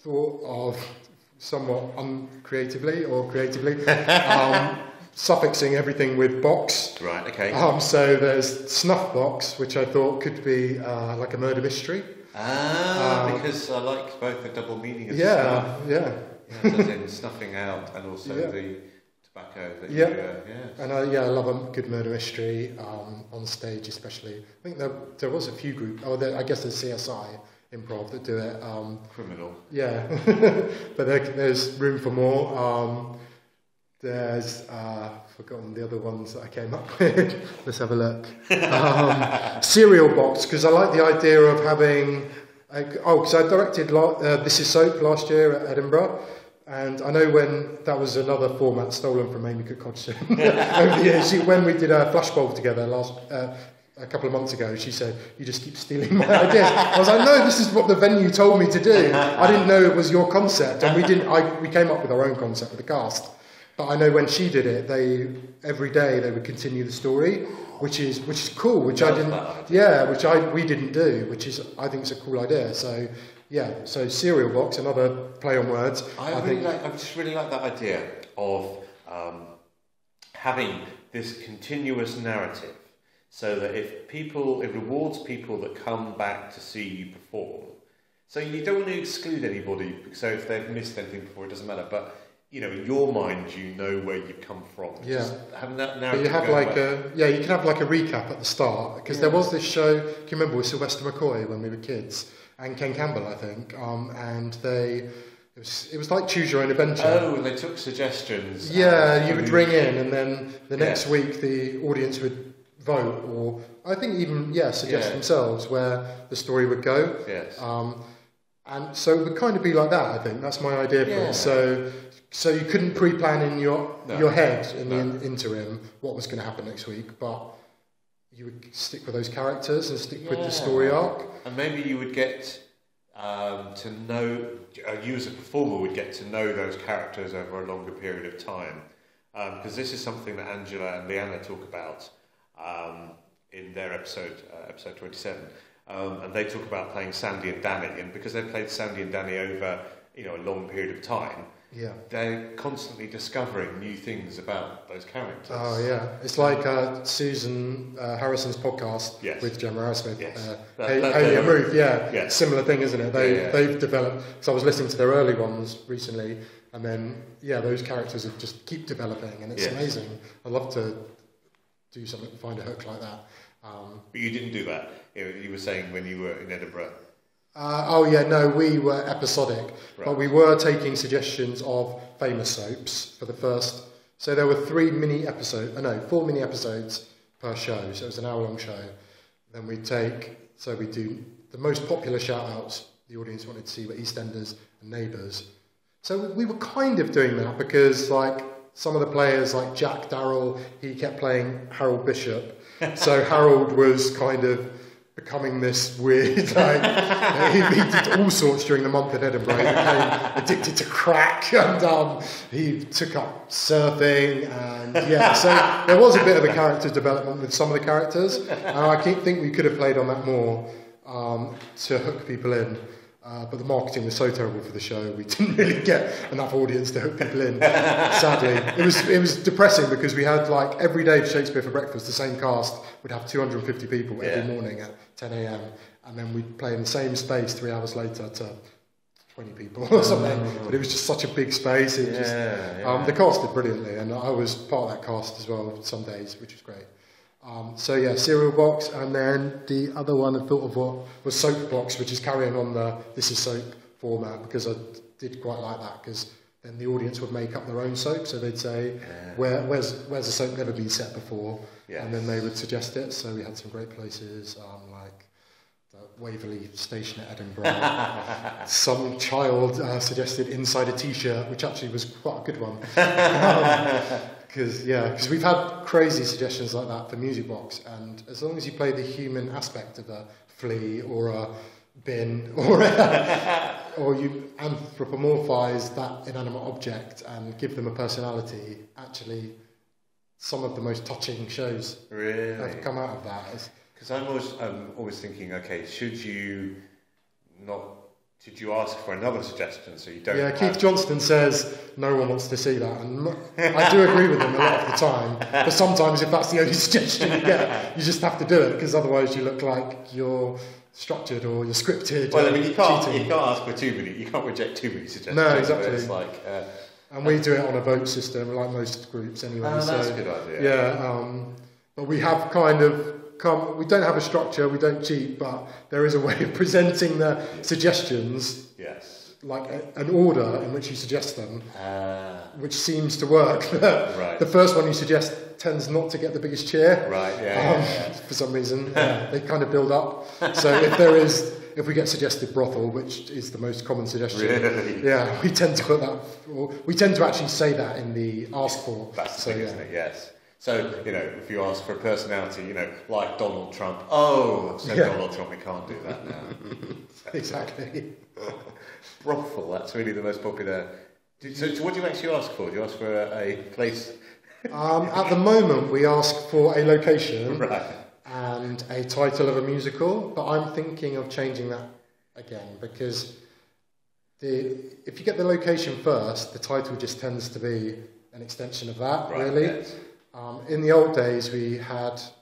thought of somewhat uncreatively or creatively suffixing everything with box. Right, okay. So there's Snuff Box, which I thought could be like a murder mystery. Because I like both the double meaning of snuff. Yeah. As in snuffing out and also the tobacco. That And I love a good murder mystery on stage, especially. I think there was a few groups. I guess there's CSI Improv that do it. Criminal. Yeah, but there's room for more. There's forgotten the other ones that I came up with. Let's have a look. Cereal Box, because I like the idea of having. Because I directed This Is Soap last year at Edinburgh, and I know when that was another format stolen from Amy Cooke-Hodgson over the years. When we did a flashbulb together a couple of months ago, she said, "You just keep stealing my ideas." I was like, "No, this is what the venue told me to do. I didn't know it was your concept," and we didn't. We came up with our own concept with the cast. But I know when she did it, every day they would continue the story, which is cool. Which I didn't. We didn't do. Which is, I think, it's a cool idea. So so Cereal Box, another play on words. I just really like that idea of having this continuous narrative, so that it rewards people that come back to see you perform. So you don't want to exclude anybody. So if they've missed anything before, it doesn't matter. But in your mind, you know where you've come from. Yeah. Just having that narrative. But you have you can have like a recap at the start, because there was this show. Can you remember with Sylvester McCoy when we were kids, and Ken Campbell, I think, and it was like Choose Your Own Adventure. Oh, and they took suggestions. Yeah, you would ring in, and then the next week the audience would vote, or I think even suggest themselves where the story would go. Yes. And so it would kind of be like that. I think that's my idea for it. So you couldn't pre-plan in your head in the interim what was going to happen next week, but you would stick with those characters and stick with the story arc. And maybe you would get to know, you as a performer would get to know those characters over a longer period of time. Because this is something that Angela and Leanna talk about in their episode 27. And they talk about playing Sandy and Danny, and because they've played Sandy and Danny over a long period of time, they're constantly discovering new things about those characters. Oh yeah, it's like Susan Harrison's podcast with Gemma Arrowsmith. Yes. Hey and Ruth, similar thing, isn't it? They've developed. So I was listening to their early ones recently, and then those characters have just keep developing, and it's amazing. I'd love to do something, find a hook like that. But you didn't do that. You were saying when you were in Edinburgh. We were episodic, but we were taking suggestions of famous soaps for the first. So there were 4 mini episodes per show. So it was an hour-long show. Then we do the most popular shout-outs the audience wanted to see were EastEnders and Neighbours. So we were kind of doing that because, like, some of the players, like Jack Darrell, he kept playing Harold Bishop. So Harold was kind of becoming this weird, he did all sorts during the month in Edinburgh. He became addicted to crack, and he took up surfing, and so there was a bit of a character development with some of the characters, and I think we could have played on that more to hook people in. But the marketing was so terrible for the show, we didn't really get enough audience to hook people in. Sadly, it was depressing because we had like every day of Shakespeare for breakfast, the same cast would have 250 people every morning at 10 a.m. and then we'd play in the same space 3 hours later to 20 people or something. But it was just such a big space. The cast did brilliantly, and I was part of that cast as well some days, which was great. Cereal Box, and then the other one I thought of was Soap Box, which is carrying on the This Is Soap format, because I did quite like that, because then the audience would make up their own soap, so they'd say, where's a soap never been set before? And then they would suggest it. So we had some great places, like the Waverley Station at Edinburgh. Some child suggested Inside a T-shirt, which actually was quite a good one. Because we've had crazy suggestions like that for Music Box, and as long as you play the human aspect of a flea or a bin or you anthropomorphise that inanimate object and give them a personality, actually some of the most touching shows have come out of that. Because I'm always thinking, okay, should you ask for another suggestion so you don't... Yeah, Keith Johnston says no one wants to see that, and I do agree with him a lot of the time, but sometimes if that's the only suggestion you get, you just have to do it, because otherwise you look like you're structured or you're scripted. Well, I mean, you can't ask for too many, you can't reject too many suggestions. No, exactly. It's like... and we do it on a vote system, like most groups anyway. Oh, that's a good idea. Yeah, but we have we don't have a structure, we don't cheat, but there is a way of presenting the suggestions, like an order in which you suggest them, which seems to work. The first one you suggest tends not to get the biggest cheer, for some reason. They kind of build up. So if we get suggested brothel, which is the most common suggestion, we tend to put that, or we tend to actually say that in the ask for. That's the thing, isn't it? Yes. So, if you ask for a personality, like Donald Trump, Donald Trump, we can't do that now. Exactly. Brothel, that's really the most popular. So what do you actually ask for? Do you ask for a place? At the moment, we ask for a location and a title of a musical, but I'm thinking of changing that again, because if you get the location first, the title just tends to be an extension of that, really. Yes. In the old days, we asked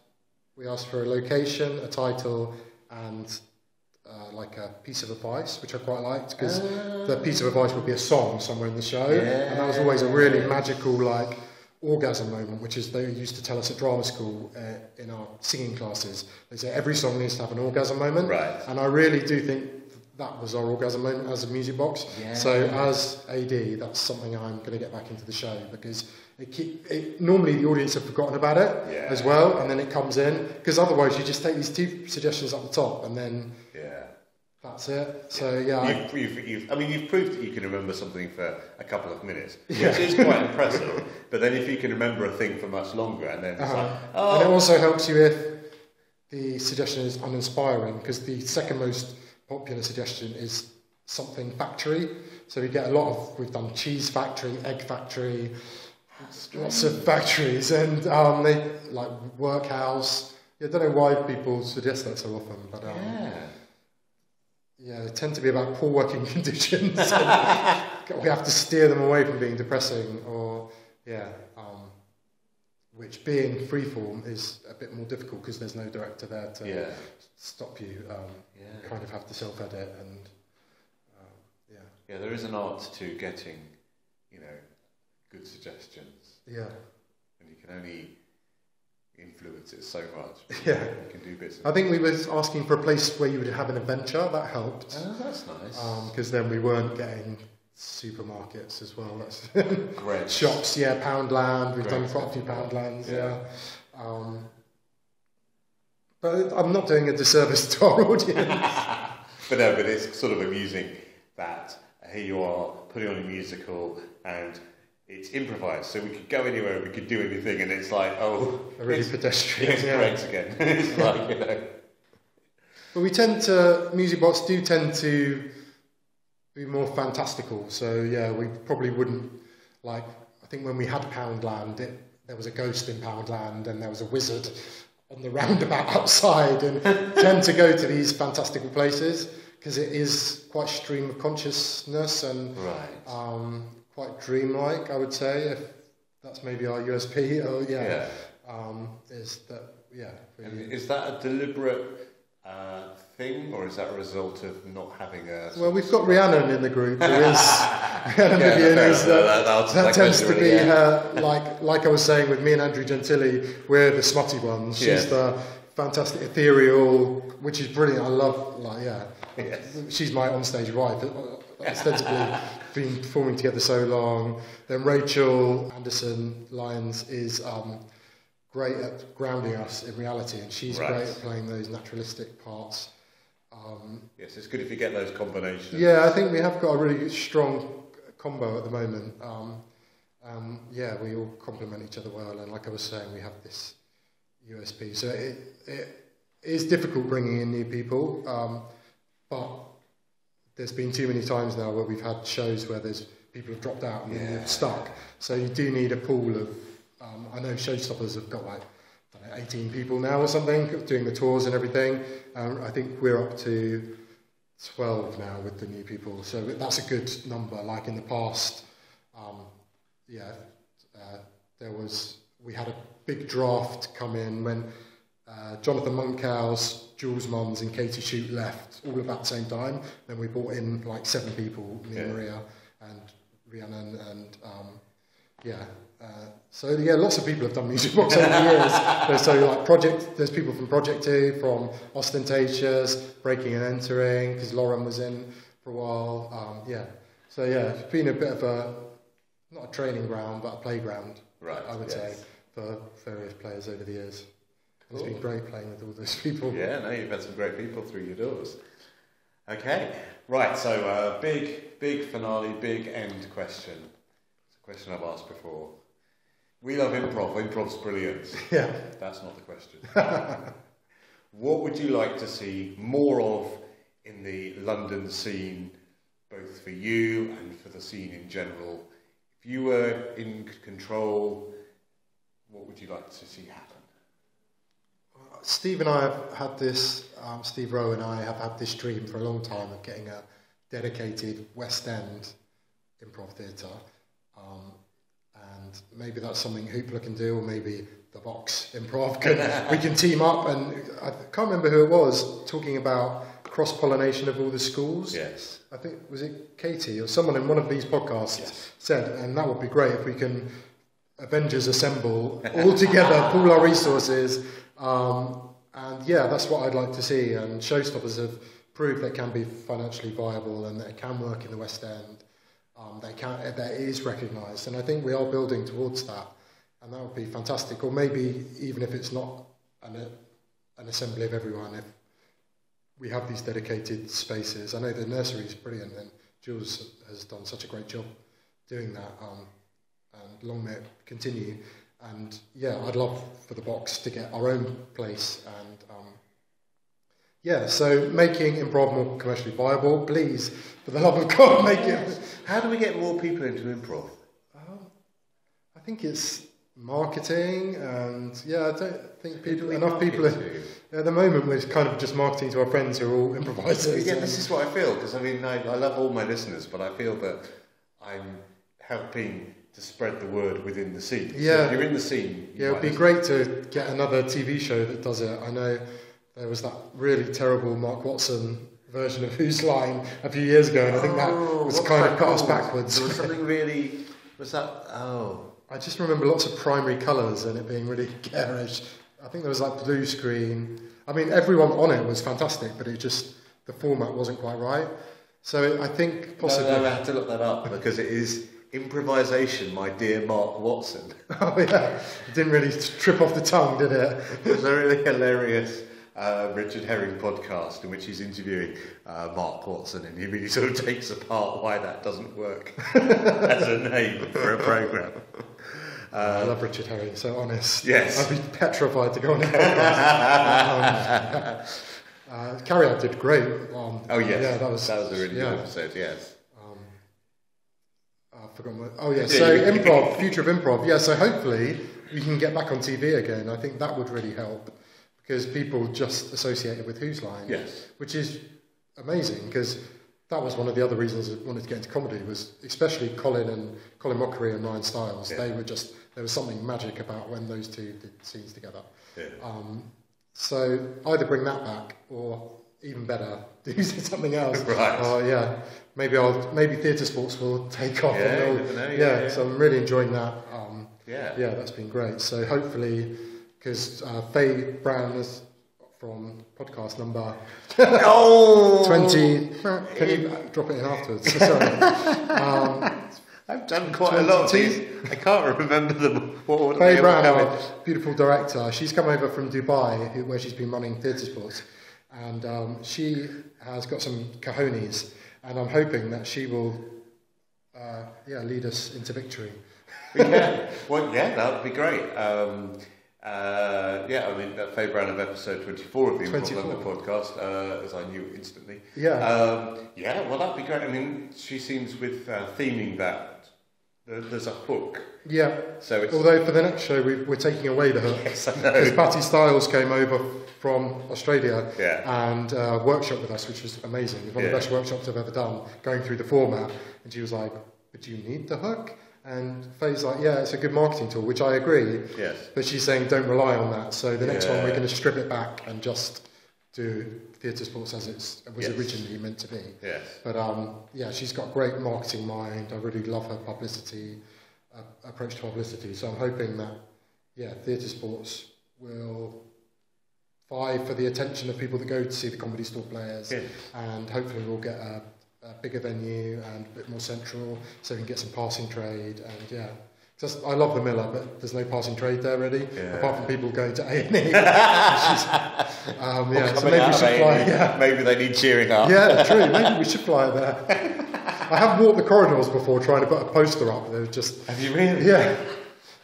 for a location, a title, and like a piece of advice, which I quite liked, because the piece of advice would be a song somewhere in the show, and that was always a really magical, like, orgasm moment, which is they used to tell us at drama school in our singing classes. They say every song needs to have an orgasm moment, and I really do think that was our orgasm moment as a Music Box. So as AD, that's something I'm going to get back into the show, because normally the audience have forgotten about it as well, and then it comes in, because otherwise you just take these two suggestions up the top and then that's it. So you've proved that you can remember something for a couple of minutes, which is quite impressive. But then if you can remember a thing for much longer, and then it's and it also helps you if the suggestion is uninspiring, because the second most popular suggestion is something factory. So we get we've done cheese factory, egg factory, lots of factories, and they like workhouse. I don't know why people suggest that so often, but they tend to be about poor working conditions. We have to steer them away from being depressing, or which being freeform is a bit more difficult because there's no director there to stop you. You kind of have to self-edit, and there is an art to getting, good suggestions. And you can only influence it so much. You can do bits. I think we were asking for a place where you would have an adventure. That helped. Oh, that's nice. Because then we weren't getting supermarkets as well. That's great. Shops, Poundland. We've done quite a few Poundlands. But I'm not doing a disservice to our audience. but it's sort of amusing that here you are putting on a musical and it's improvised, so we could go anywhere, we could do anything, and it's like, really pedestrian. It's Greg's again. It's like, But Music Box do tend to be more fantastical, so we probably wouldn't, like, I think when we had Poundland, there was a ghost in Poundland, and there was a wizard on the roundabout outside, and tend to go to these fantastical places, because it is quite stream of consciousness and quite dreamlike, I would say, if that's maybe our USP. Is that is that a deliberate thing, or is that a result of not having a... Well, we've got Rhiannon in the group, who is... Rhiannon Vivian is... That tends to be her, like I was saying with me and Andrew Gentilli, we're the smutty ones. She's the fantastic ethereal, which is brilliant. I love, she's my onstage wife. Ostensibly been performing together so long. Then Rachel Anderson Lyons is great at grounding us in reality, and she's great at playing those naturalistic parts. Yes, it's good if you get those combinations. Yeah, I think we have got a really strong combo at the moment. We all complement each other well, and like I was saying, we have this USP. So it is difficult bringing in new people, but there's been too many times now where we've had shows where there's people have dropped out and you're stuck. So you do need a pool of, I know Showstoppers have got 18 people now or something, doing the tours and everything. I think we're up to 12 now with the new people. So that's a good number. Like in the past, we had a big draft come in when Jonathan Monkhouse, Jules Mons and Katie Shute left all about the same time. Then we brought in 7 people, me and Maria and Rhiannon and lots of people have done music box over the years. There's people from Project 2, from Ostentatious, Breaking and Entering, because Lauren was in for a while. It's been a bit of not a training ground, but a playground, I would say, for various players over the years. Cool. It's been great playing with all those people. Yeah, no, you've had some great people through your doors. Okay, right, so big finale, big end question. It's a question I've asked before. We love improv. Improv's brilliant. Yeah. That's not the question. What would you like to see more of in the London scene, both for you and for the scene in general? If you were in control, what would you like to see happen? Steve and I have had this, Steve Roe and I have had this dream for a long time of getting a dedicated West End improv theatre. And maybe that's something Hoopla can do, or maybe the Box Improv we can team up. And I can't remember who it was talking about cross-pollination of all the schools. Yes. I think, was it Katie or someone in one of these podcasts said, and that would be great if we can Avengers assemble all together, pool our resources. That's what I'd like to see. And Showstoppers have proved that it can be financially viable and that it can work in the West End. That is recognised, and I think we are building towards that, and that would be fantastic. Or maybe even if it's not an assembly of everyone, if we have these dedicated spaces. I know the nursery is brilliant, and Jules has done such a great job doing that, and long may it continue. And I'd love for the Box to get our own place, and so making improv more commercially viable, please, for the love of God, make it. How do we get more people into improv? I think it's marketing, and I don't think enough people at the moment. We're kind of just marketing to our friends who are all improvisers. Yeah, this is what I feel, because I love all my listeners, but I feel that I'm helping to spread the word within the scene. Yeah, so if you're in the scene. Yeah, it'd be great to get another TV show that does it. I know there was that really terrible Mark Watson version of Whose Line a few years ago, and I think that was kind of cut us backwards. There was something really... Was that... Oh... I just remember lots of primary colours and it being really garish. I think there was blue screen. I mean, everyone on it was fantastic, but the format wasn't quite right. So I think possibly... No, I have to look that up, because it is Improvisation, My Dear Mark Watson. Oh, yeah. It didn't really trip off the tongue, did it? It was a really hilarious Richard Herring podcast in which he's interviewing Mark Watson, and he really sort of takes apart why that doesn't work as a name for a programme. I love Richard Herring, so honest. Yes. I'd be petrified to go on a podcast. Carrie Out did great. Oh, yes. Yeah, that was a really good episode, yes. I've forgotten what... Oh, yeah, so improv, future of improv. Yeah, so hopefully we can get back on TV again. I think that would really help, because people just associate it with Whose Line. Yes. Which is amazing, because that was one of the other reasons I wanted to get into comedy, was especially Colin Mockery and Ryan Stiles. Yeah. There was something magic about when those two did scenes together. Yeah. So either bring that back, or even better, do something else. Right. Maybe theatre sports will take off. Yeah, so I'm really enjoying that. Yeah, that's been great. So hopefully, because Faye Brown is from podcast number 20. Can you drop it in afterwards? Sorry. I've done quite a lot of these. I can't remember them. Faye Brown, our beautiful director, she's come over from Dubai, where she's been running theatre sports, and she has got some cojones, and I'm hoping that she will lead us into victory. That would be great. Faye Brown of episode 24 of the Improv podcast, as I knew instantly. That'd be great. I mean, she seems with theming that there's a hook. Yeah. So although for the next show we're taking away the hook. Yes, I know. Because Patty Stiles came over from Australia and workshopped with us, which was amazing. It was one of the best workshops I've ever done, going through the format. And she was like, "But you need the hook?" And Faye's like, "Yeah, it's a good marketing tool," which I agree. Yes. But she's saying, don't rely on that. So the next one, we're going to strip it back and just do theatre sports as it was originally meant to be. Yes. But she's got a great marketing mind. I really love her publicity, approach to publicity. So I'm hoping that, theatre sports will vie for the attention of people that go to see the Comedy Store players. Yeah. And hopefully we'll get a bigger venue and a bit more central, so we can get some passing trade. And because I love the Miller, but there's no passing trade there really, apart from people going to A&E. So maybe we should fly. Maybe they need cheering up. Yeah, true. Maybe we should fly there. I have walked the corridors before trying to put a poster up. There was just. Have you really? Yeah.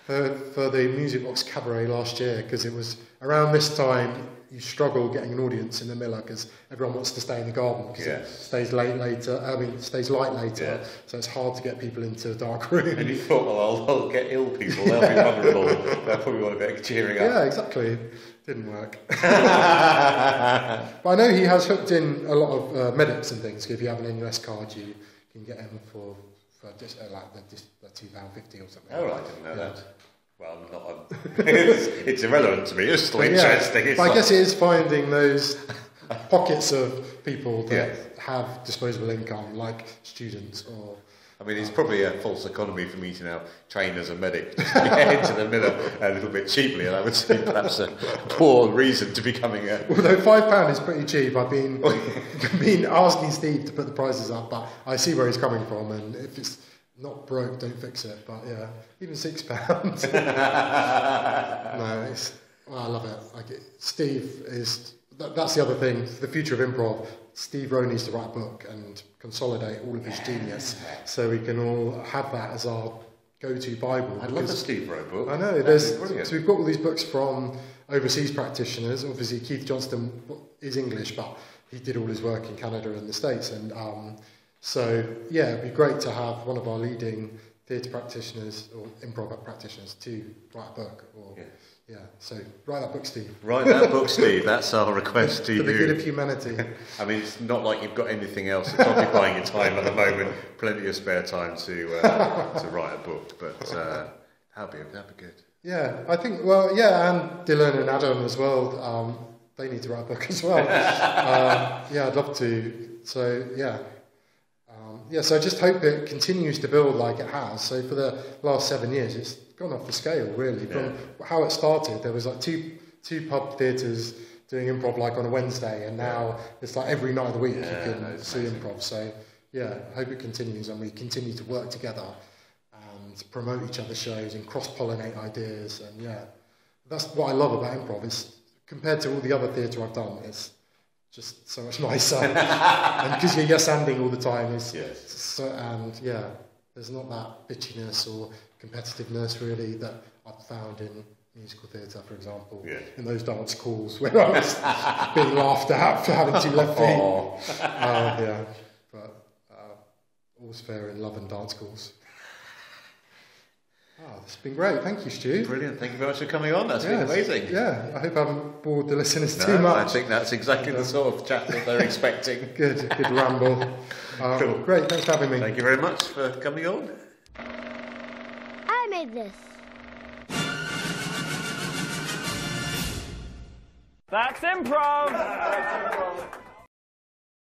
For the Music Box Cabaret last year, because it was around this time. You struggle getting an audience in the Miller because everyone wants to stay in the garden because it stays light later. So it's hard to get people into a dark room. And you thought, well, I'll get ill people. They'll be vulnerable. They'll probably want a bit of cheering up. Yeah, exactly. Didn't work. But I know he has hooked in a lot of medics and things. If you have an NUS card, you can get them for just like the £2.50 or something. Oh, right, I didn't know that. Well, it's irrelevant to me. It's still interesting. But I guess it is finding those pockets of people that have disposable income, like students or. I mean, it's probably a false economy for me to now train as a medic just to get into the Miller a little bit cheaply, and I would say perhaps a poor reason to becoming a. Although £5 is pretty cheap, I've been asking Steve to put the prices up, but I see where he's coming from, and if it's not broke, don't fix it. But even £6. I love it. Steve is. That's the other thing. The future of improv. Steve Roe needs to write a book and consolidate all of his genius, so we can all have that as our go-to Bible. I'd love a Steve Roe book. I know. So we've got all these books from overseas practitioners. Obviously, Keith Johnston is English, but he did all his work in Canada and the States, and it'd be great to have one of our leading theatre practitioners or improv practitioners to write a book. So write that book, Steve. Write that book, Steve. That's our request to you. For the good of humanity. I mean, it's not like you've got anything else that's occupying your time at the moment. Plenty of spare time to write a book, but that'd be good. Yeah, I think. Well, and Dylan and Adam as well. They need to write a book as well. I'd love to. So so I just hope it continues to build like it has. So for the last 7 years, it's gone off the scale, really. From how it started, there was like two pub theatres doing improv like on a Wednesday, and now it's like every night of the week you can see improv. So I hope it continues, and we continue to work together and promote each other's shows and cross-pollinate ideas. And that's what I love about improv. Is compared to all the other theatre I've done, it's just so much nicer. And because you're yes-anding all the time, there's not that bitchiness or competitiveness really that I've found in musical theatre, for example, in those dance calls where I was being laughed at for having two left feet. But all's fair in love and dance calls. It's been great. Thank you, Stu. Brilliant. Thank you very much for coming on. That's been amazing. Yeah, I hope I haven't bored the listeners too much. I think that's exactly the sort of chat that they're expecting. Good ramble. Cool. Great, thanks for having me. Thank you very much for coming on. I made this. That's improv!